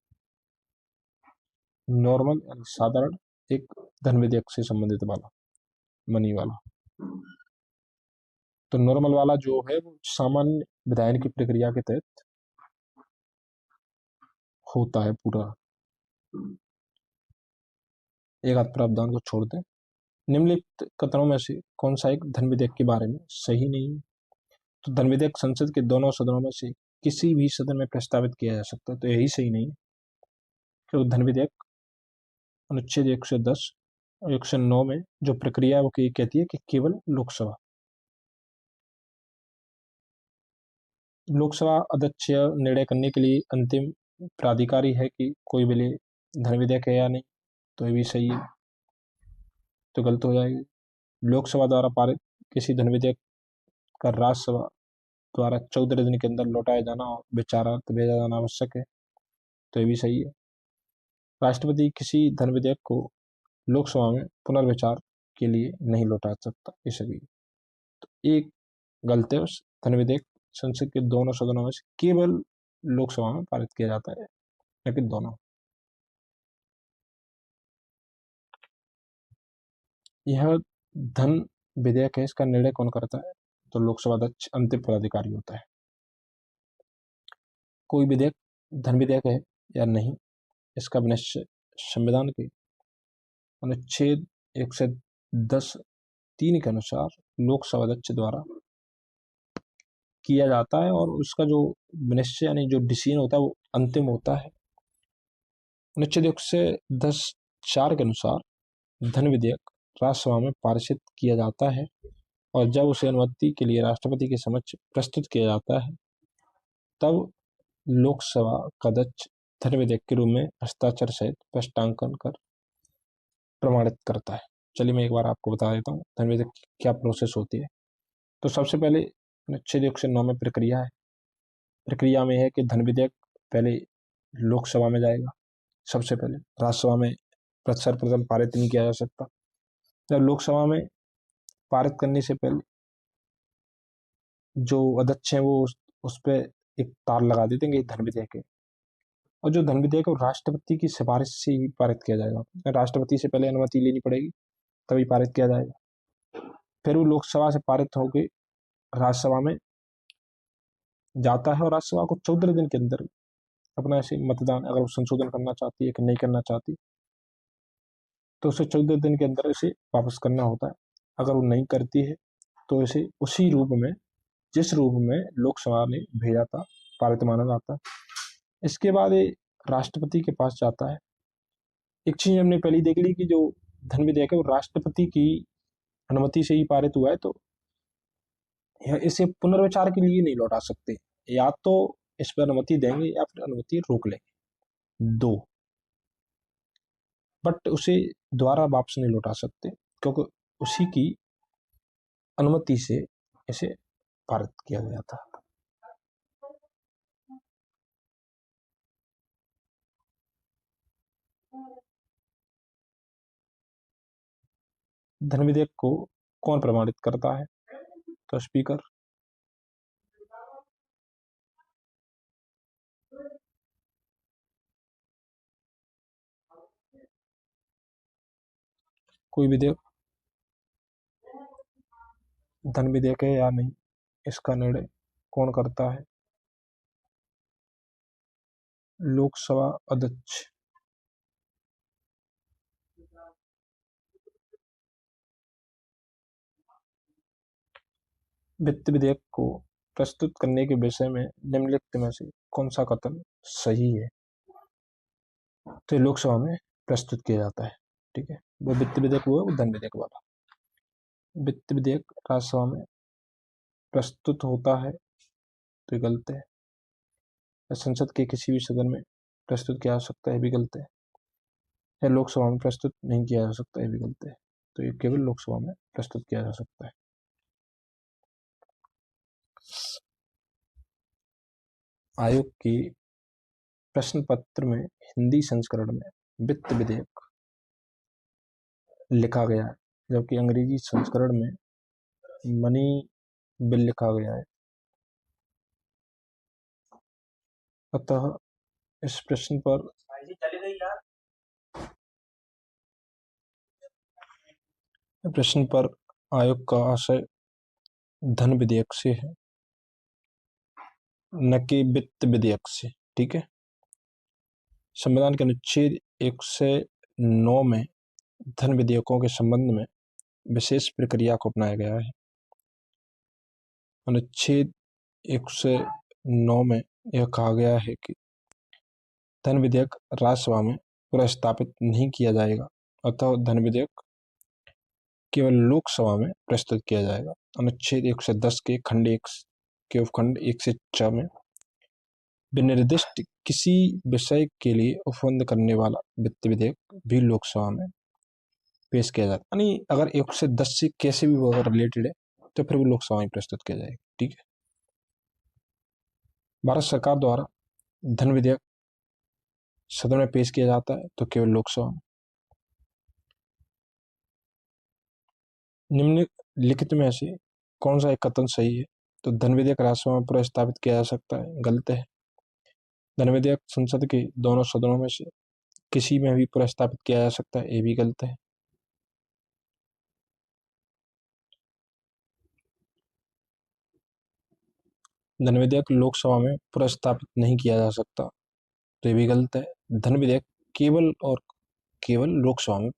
नॉर्मल यानी साधारण, एक धन विधेयक से संबंधित वाला, मनी वाला। तो नॉर्मल वाला जो है वो सामान्य विधायन की प्रक्रिया के तहत होता है पूरा, एक आध प्रावधान को छोड़ दें। निम्नलिखित कथनों में से कौन सा एक धन विधेयक के बारे में सही नहीं है? तो धन विधेयक संसद के दोनों सदनों में से किसी भी सदन में प्रस्तावित किया जा सकता है, तो यही सही नहीं है। तो धन विधेयक अनुच्छेद 110 और 109 में जो प्रक्रिया है वो कहती है कि केवल लोकसभा लोकसभा अध्यक्ष निर्णय करने के लिए अंतिम प्राधिकारी है कि कोई बिल धन विधेयक है या नहीं, तो ये भी सही है, तो गलत हो जाएगी। लोकसभा द्वारा पारित किसी धन विधेयक का राज्यसभा द्वारा 14 दिन के अंदर लौटाया जाना और विचारार्थ भेजा जाना आवश्यक है, तो ये भी सही है। राष्ट्रपति किसी धन विधेयक को लोकसभा में पुनर्विचार के लिए नहीं लौटा सकता, ये सभी। तो एक गलत है, उस धन विधेयक संसद के दोनों सदनों में से केवल लोकसभा में पारित किया जाता है, लेकिन दोनों। यह धन विधेयक है, इसका निर्णय कौन करता है, तो लोकसभा अध्यक्ष अंतिम पदाधिकारी होता है। कोई विधेयक धन विधेयक है या नहीं, इसका निश्चय संविधान के अनुच्छेद 110(3) के अनुसार लोकसभा अध्यक्ष द्वारा किया जाता है, और उसका जो निश्चय यानी जो डिसीजन होता है वो अंतिम होता है। अनुच्छेद 110(4) के अनुसार धन विधेयक राज्यसभा में पारित किया जाता है, और जब उसे अनुमति के लिए राष्ट्रपति के समक्ष प्रस्तुत किया जाता है, तब लोकसभा का अध्यक्ष धन विधेयक के रूप में हस्ताक्षर सहित स्पष्टांकन कर प्रमाणित करता है। चलिए मैं एक बार आपको बता देता हूँ धन विधेयक की क्या प्रोसेस होती है। तो सबसे पहले अनुच्छेद 109 में प्रक्रिया है। प्रक्रिया में है कि धन विधेयक पहले लोकसभा में जाएगा, सबसे पहले राज्यसभा में सर्वप्रथम पारित नहीं किया जा सकता। जब लोकसभा में पारित करने से पहले जो अध्यक्ष हैं वो उस पर एक तार लगा देते हैं कि धन विधेयक है, और जो धन विधेयक है वो राष्ट्रपति की सिफारिश से ही पारित किया जाएगा। राष्ट्रपति से पहले अनुमति लेनी पड़ेगी, तभी पारित किया जाएगा। फिर वो लोकसभा से पारित होकर राज्यसभा में जाता है, और राज्यसभा को 14 दिन के अंदर अपना ऐसे मतदान, अगर वो संशोधन करना चाहती है कि नहीं करना चाहती, तो उसे 14 दिन के अंदर इसे वापस करना होता है। अगर वो नहीं करती है तो इसे उसी रूप में, जिस रूप में लोकसभा ने भेजा था, पारित माना जाता है। इसके बाद ये राष्ट्रपति के पास जाता है। एक चीज हमने पहले देख ली कि जो धन विधेयक है वो राष्ट्रपति की अनुमति से ही पारित हुआ है, तो इसे पुनर्विचार के लिए नहीं लौटा सकते, या तो इस पर अनुमति देंगे या फिर अनुमति रोक लेंगे, दो। बट उसे दोबारा वापस नहीं लौटा सकते, क्योंकि उसी की अनुमति से इसे पारित किया गया था। धन विधेयक को कौन प्रमाणित करता है, तो स्पीकर। कोई विधेयक धन विधेयक है या नहीं, इसका निर्णय कौन करता है, लोकसभा अध्यक्ष। वित्त विधेयक को प्रस्तुत करने के विषय में निम्नलिखित में से कौन सा कथन सही है, तो लोकसभा में प्रस्तुत किया जाता है। ठीक है, वो वित्त विधेयक वो है, वो धन विधेयक वाला। वित्त विधेयक राज्यसभा में प्रस्तुत होता है, तो ये गलत है। संसद के किसी भी सदन में प्रस्तुत किया जा सकता है, भी गलत है। या लोकसभा में प्रस्तुत नहीं किया जा सकता, है भी गलत है। तो ये केवल लोकसभा में प्रस्तुत किया जा सकता है। आयोग की प्रश्न पत्र में हिंदी संस्करण में वित्त विधेयक लिखा गया है, जबकि अंग्रेजी संस्करण में मनी बिल लिखा गया है। अतः इस प्रश्न पर आयोग का आशय धन विधेयक से है, न कि वित्त विधेयक से। ठीक है, संविधान के अनुच्छेद 109 में धन विधेयकों के संबंध में विशेष प्रक्रिया को अपनाया गया है। अनुच्छेद 109 में यह कहा गया है कि धन विधेयक राज्यसभा में प्रस्तावित नहीं किया जाएगा, अतः धन विधेयक केवल लोकसभा में प्रस्तुत किया जाएगा। अनुच्छेद 110 के खंड 1 के उपखंड 1 से 6 में विनिर्दिष्ट किसी विषय के लिए उपबंध करने वाला वित्त विधेयक भी लोकसभा में पेश किया जाता है। यानी अगर 1 से 10 से कैसे भी वो अगर रिलेटेड है तो फिर वो लोकसभा में प्रस्तुत किया जाएगा। ठीक है। भारत सरकार द्वारा धन विधेयक सदन में पेश किया जाता है तो केवल लोकसभा में। निम्नलिखित में से कौन सा एक कथन सही है? तो धन विधेयक राज्यसभा में प्रस्तावित किया जा सकता है, गलत है। धन विधेयक संसद के दोनों सदनों में से किसी में भी प्रस्तावित किया जा सकता है, ये भी गलत है। धन विधेयक लोकसभा में प्रस्तावित नहीं किया जा सकता, तो ये भी गलत है। धन विधेयक केवल और केवल लोकसभा में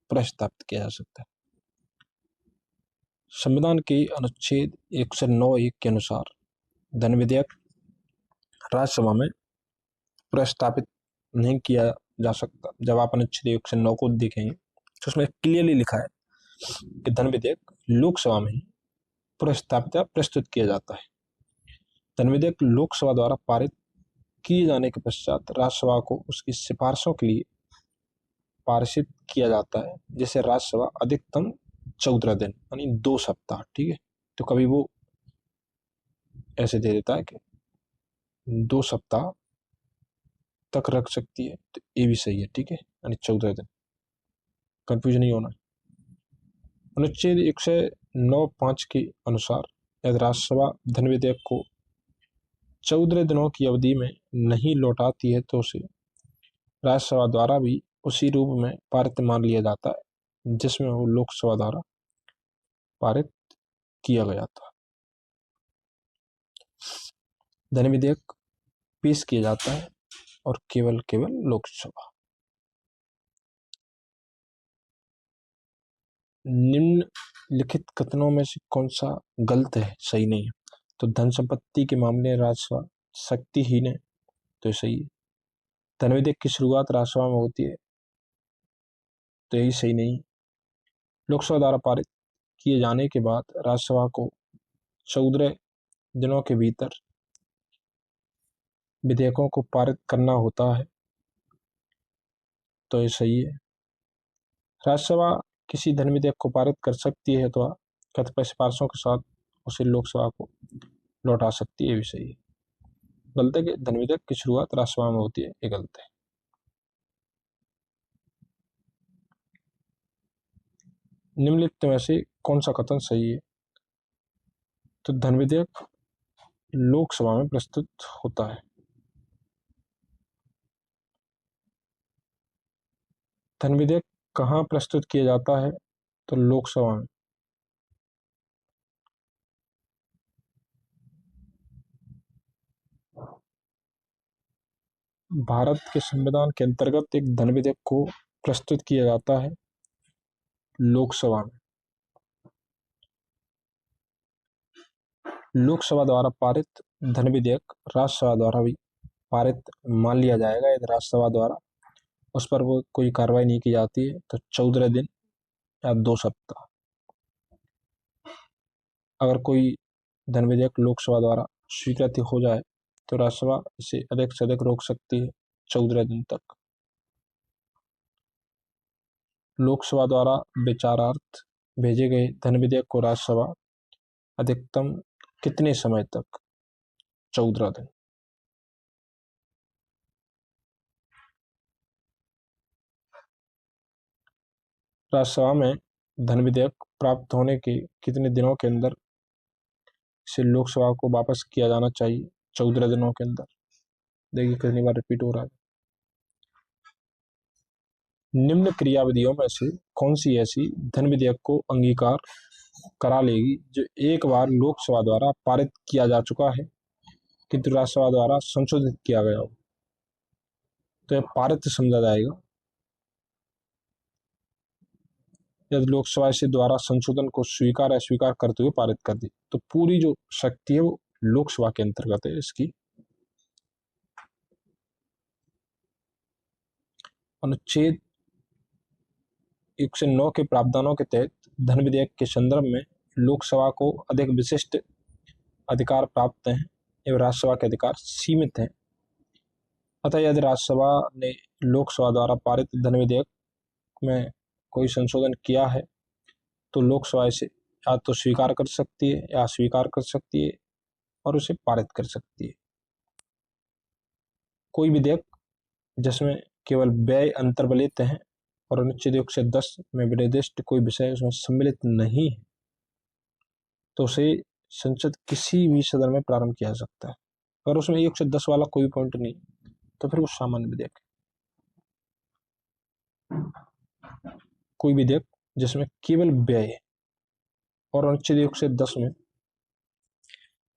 प्रस्तावित किया जा सकता है। संविधान के अनुच्छेद 109(1) के अनुसार धन विधेयक राज्यसभा में प्रस्तावित नहीं किया जा सकता। जब आप अनुच्छेद 109 को देखेंगे तो उसमें क्लियरली लिखा है कि धन विधेयक लोकसभा में ही प्रस्तावित या प्रस्तुत किया जाता है। धन विधेयक लोकसभा द्वारा पारित किए जाने के पश्चात राज्यसभा को उसकी सिफारिशों के लिए पारित किया जाता है, जिसे राज्यसभा अधिकतम 14 दिन यानी 2 सप्ताह, ठीक है, तो कभी वो ऐसे दे देता है कि 2 सप्ताह तक रख सकती है, तो ये भी सही है, ठीक है, यानी 14 दिन, कंफ्यूजन नहीं होना। अनुच्छेद 109(5) के अनुसार यदि राज्यसभा धन विधेयक को 14 दिनों की अवधि में नहीं लौटाती है तो उसे राज्यसभा द्वारा भी उसी रूप में पारित मान लिया जाता है जिसमें वो लोकसभा द्वारा पारित किया गया था। धन विधेयक पेश किया जाता है और केवल लोकसभा। निम्नलिखित कथनों में से कौन सा गलत है, सही नहीं है? तो धन संपत्ति के मामले राज्यसभा शक्तिहीन है, तो सही है। धन विधेयक की शुरुआत राज्यसभा में होती है, तो यही सही नहीं। लोकसभा द्वारा पारित किए जाने के बाद राज्यसभा को 14 दिनों के भीतर विधेयकों को पारित करना होता है, तो ये सही है। राज्यसभा किसी धन विधेयक को पारित कर सकती है तो कतिपय सिफारिशों के साथ उसे लोकसभा को लौटा सकती है, ये भी सही है। गलत है कि धन विधेयक की शुरुआत राज्यसभा में होती है, ये गलत है। निम्नलिखित में से कौन सा कथन सही है? तो धन विधेयक लोकसभा में प्रस्तुत होता है। धन विधेयक कहाँ प्रस्तुत किया जाता है? तो लोकसभा में। भारत के संविधान के अंतर्गत एक धन विधेयक को प्रस्तुत किया जाता है लोकसभा में। लोकसभा द्वारा पारित धन विधेयक राज्यसभा द्वारा भी पारित मान लिया जाएगा यदि राज्यसभा द्वारा उस पर वो कोई कार्रवाई नहीं की जाती है, तो 14 दिन या 2 सप्ताह। अगर कोई धन विधेयक लोकसभा द्वारा स्वीकृत हो जाए तो राज्यसभा इसे अधिक से अधिक रोक सकती है 14 दिन तक। लोकसभा द्वारा विचारार्थ भेजे गए धन विधेयक को राज्यसभा अधिकतम कितने समय तक? 14 दिन। राज्यसभा में धन विधेयक प्राप्त होने के कितने दिनों के अंदर इसे लोकसभा को वापस किया जाना चाहिए? 14 दिनों के अंदर। देखिए कितनी बार रिपीट हो रहा है। निम्न क्रियाविधियों में से कौन सी ऐसी धन विधेयक को अंगीकार करा लेगी जो एक बार लोकसभा द्वारा पारित किया जा चुका है किंतु राज्यसभा द्वारा संशोधित किया गया हो? तो यह पारित समझा जाएगा यदि लोकसभा इसे द्वारा संशोधन को स्वीकार अस्वीकार करते हुए पारित कर दी, तो पूरी जो शक्ति है वो लोकसभा के अंतर्गत है इसकी। अनुच्छेद 109 के प्रावधानों के तहत धन विधेयक के संदर्भ में लोकसभा को अधिक विशिष्ट अधिकार प्राप्त हैं एवं राज्यसभा के अधिकार सीमित हैं। अतः यदि राज्यसभा ने लोकसभा द्वारा पारित धन विधेयक में कोई संशोधन किया है तो लोकसभा इसे या तो स्वीकार कर सकती है या अस्वीकार कर सकती है और उसे पारित कर सकती है। कोई विधेयक जिसमें केवल व्यय अंतर्बलित हैं और अनुच्छेद 110 में निर्दिष्ट कोई विषय उसमें सम्मिलित नहीं है तो उसे संसद किसी भी सदन में प्रारंभ किया जा सकता है। अगर उसमें 110 वाला कोई पॉइंट नहीं तो फिर वो सामान्य विधेयक है। कोई विधेयक जिसमें केवल व्यय है और अनुच्छेद 110 में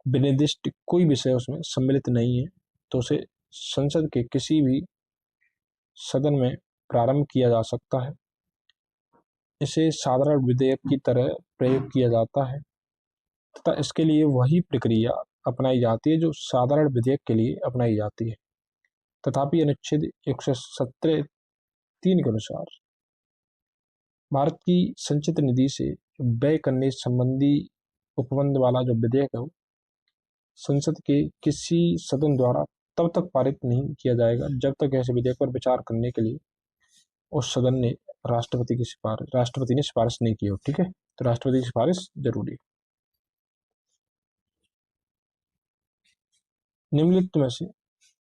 विनिर्दिष्ट कोई विषय उसमें सम्मिलित नहीं है तो उसे संसद के किसी भी सदन में प्रारंभ किया जा सकता है। इसे साधारण विधेयक की तरह प्रयोग किया जाता है तथा इसके लिए वही प्रक्रिया अपनाई जाती है जो साधारण विधेयक के लिए अपनाई जाती है। तथापि अनुच्छेद 117(3) के अनुसार भारत की संचित निधि से व्यय करने संबंधी उपबंध वाला जो विधेयक है वो संसद के किसी सदन द्वारा तब तक पारित नहीं किया जाएगा जब तक ऐसे विधेयक पर विचार करने के लिए उस सदन ने राष्ट्रपति ने सिफारिश नहीं की हो। ठीक है, तो राष्ट्रपति की सिफारिश जरूरी है। निम्नलिखित में से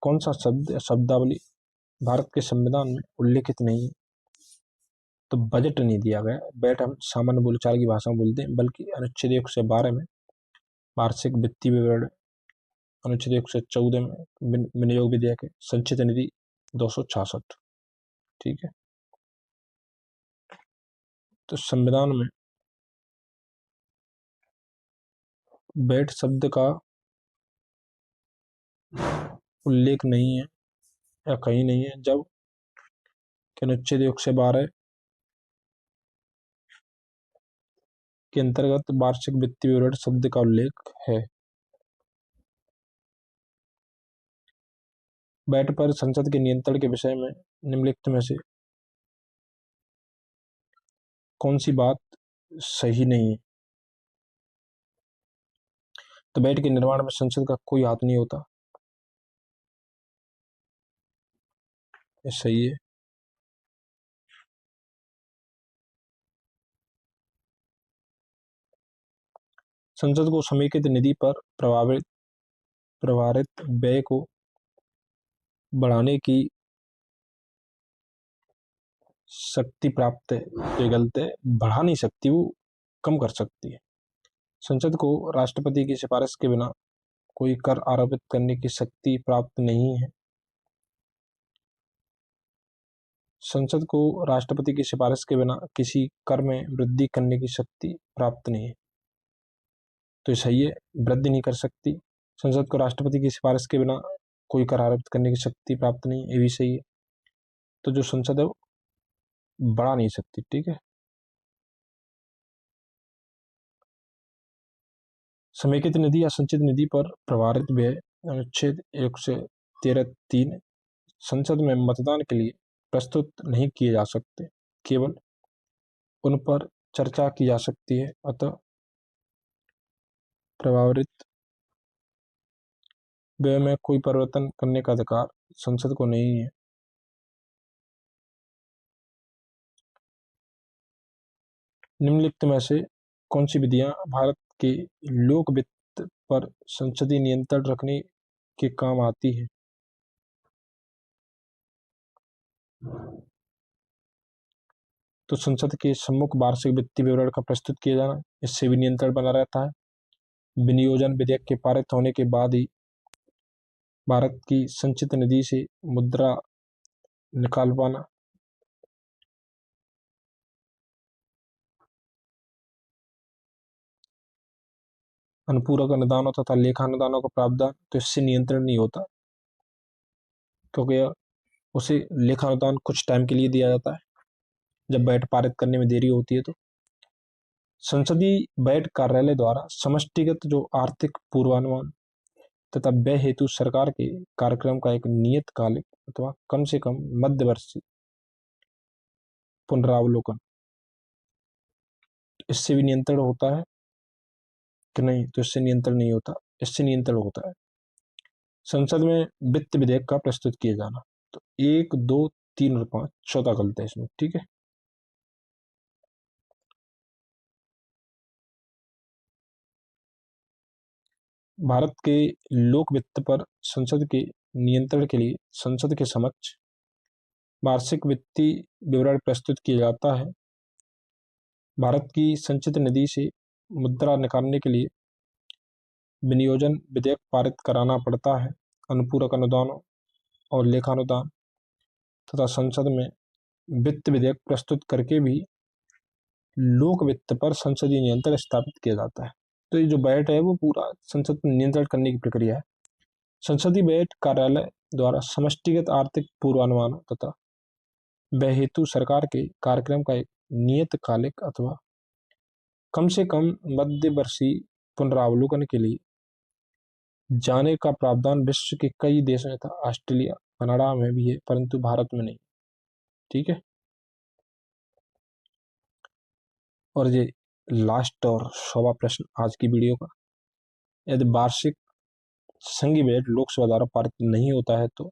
कौन सा शब्द या शब्दावली भारत के संविधान में उल्लेखित नहीं है? तो बजट नहीं दिया गया। बजट हम सामान्य बोलचाल की भाषा में बोलते हैं, बल्कि अनुच्छेद 112 में वार्षिक वित्तीय विवरण, अनुच्छेद 114 में विनियोग विधेयक है, संचित निधि 266। ठीक है, तो संविधान में बजट शब्द का उल्लेख नहीं है या कहीं नहीं है, जब अनुच्छेद 112 के अंतर्गत वार्षिक वित्तीय विवरण शब्द का उल्लेख है। बजट पर संसद के नियंत्रण के विषय में निम्नलिखित में से कौन सी बात सही नहीं है? तो बजट के निर्माण में संसद का कोई हाथ नहीं होता, ये सही है। संसद को समेकित निधि पर प्रभारित व्यय को बढ़ाने की शक्ति प्राप्त है। ये गलत है, बढ़ा नहीं सकती, वो कम कर सकती है। संसद को राष्ट्रपति की सिफारिश के बिना कोई कर आरोपित करने की शक्ति प्राप्त नहीं है। संसद को राष्ट्रपति की सिफारिश के बिना किसी कर में वृद्धि करने की शक्ति प्राप्त नहीं है, तो सही है, वृद्धि नहीं कर सकती। संसद को राष्ट्रपति की सिफारिश के बिना कोई कर आरोपित करने की शक्ति प्राप्त नहीं, ये भी सही है। तो जो संसद है वो बढ़ा नहीं सकती। ठीक है, समेकित निधि या संचित निधि पर प्रभारित व्यय अनुच्छेद 113(3) संसद में मतदान के लिए प्रस्तुत नहीं किए जा सकते, केवल उन पर चर्चा की जा सकती है। अतः प्रभावित व्यय में कोई परिवर्तन करने का अधिकार संसद को नहीं है। निम्नलिखित में से कौन सी विधियां भारत के लोक वित्त पर संसदीय नियंत्रण रखने के काम आती है? तो संसद के सम्मुख वार्षिक वित्तीय विवरण का प्रस्तुत किया जाना, इससे भी नियंत्रण बना रहता है। विनियोजन विधेयक के पारित होने के बाद ही भारत की संचित निधि से मुद्रा निकाल पाना, अनुपूरक अनुदानों तथा लेखा अनुदानों का प्रावधान, तो इससे नियंत्रण नहीं होता, क्योंकि उसे लेखा अनुदान कुछ टाइम के लिए दिया जाता है जब बजट पारित करने में देरी होती है। तो संसदीय बजट कार्यालय द्वारा समष्टिगत जो आर्थिक पूर्वानुमान तथा व्यय हेतु सरकार के कार्यक्रम का एक नियतकालिक अथवा कम से कम मध्यवर्षी पुनरावलोकन, इससे भी नियंत्रण होता है कि नहीं? तो इससे नियंत्रण नहीं होता, इससे नियंत्रण होता है। संसद में वित्त विधेयक का प्रस्तुत किया जाना, तो 1, 2, 3 और 5, चौथा गलत है इसमें। ठीक है, भारत के लोक वित्त पर संसद के नियंत्रण के लिए संसद के समक्ष वार्षिक वित्तीय विवरण प्रस्तुत किया जाता है। भारत की संचित निधि से मुद्रा निकालने के लिए विनियोजन विधेयक पारित कराना पड़ता है। अनुपूरक अनुदान और लेखानुदान तथा संसद में वित्त विधेयक प्रस्तुत करके भी लोक वित्त पर संसदीय नियंत्रण स्थापित किया जाता है। तो ये जो बजट है वो पूरा संसद पर नियंत्रण करने की प्रक्रिया है। संसदीय बजट कार्यालय द्वारा समष्टिगत आर्थिक पूर्वानुमान तथा व्यय हेतु सरकार के कार्यक्रम का एक नियतकालिक अथवा कम से कम मध्यवर्षीय पुनरावलोकन के लिए जाने का प्रावधान विश्व के कई देशों तथा ऑस्ट्रेलिया, कनाडा में भी है, परंतु भारत में नहीं। ठीक है, और ये लास्ट और 100वां प्रश्न आज की वीडियो का, यदि वार्षिक संघीय बजट लोकसभा द्वारा पारित नहीं होता है तो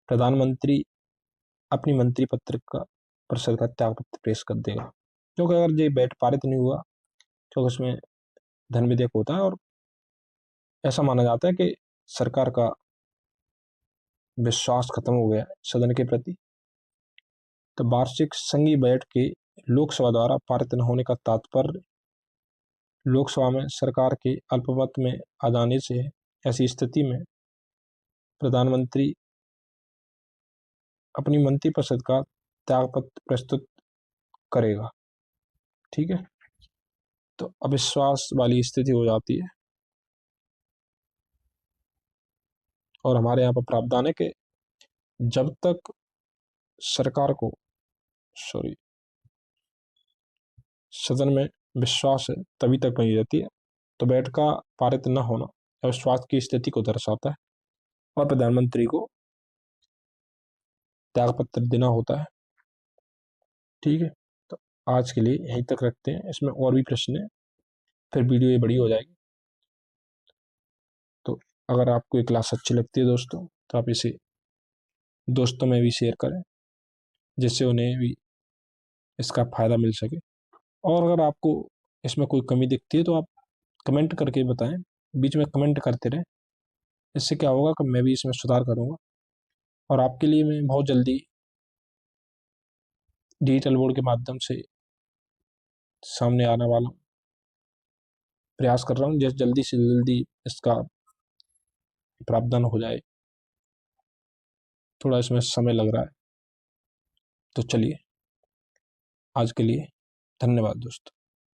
प्रधानमंत्री अपनी मंत्री पत्र का परिषद का त्याग पत्र पेश कर देगा। क्योंकि अगर ये बजट पारित नहीं हुआ तो उसमें धन विधेयक होता है और ऐसा माना जाता है कि सरकार का विश्वास खत्म हो गया है सदन के प्रति। तो वार्षिक संघीय बजट के लोकसभा द्वारा पारित न होने का तात्पर्य लोकसभा में सरकार के अल्पमत में आ जाने से है। ऐसी स्थिति में प्रधानमंत्री अपनी मंत्रिपरिषद का त्यागपत्र प्रस्तुत करेगा। ठीक है, तो अविश्वास वाली स्थिति हो जाती है और हमारे यहाँ पर प्रावधान है कि जब तक सरकार को सदन में विश्वास है तभी तक बनी रहती है। तो बजट का पारित न होना अविश्वास की स्थिति को दर्शाता है और प्रधानमंत्री को त्यागपत्र देना होता है। ठीक है, तो आज के लिए यहीं तक रखते हैं। इसमें और भी प्रश्न है, फिर वीडियो ये बड़ी हो जाएगी। तो अगर आपको ये क्लास अच्छी लगती है दोस्तों तो आप इसे दोस्तों में भी शेयर करें जिससे उन्हें भी इसका फ़ायदा मिल सके। और अगर आपको इसमें कोई कमी दिखती है तो आप कमेंट करके बताएं, बीच में कमेंट करते रहें। इससे क्या होगा कि मैं भी इसमें सुधार करूँगा और आपके लिए मैं बहुत जल्दी डिजिटल बोर्ड के माध्यम से सामने आने वाला हूँ। प्रयास कर रहा हूँ जैसे जल्दी से जल्दी इसका प्रावधान हो जाए। थोड़ा इसमें समय लग रहा है। तो चलिए आज के लिए धन्यवाद दोस्तों।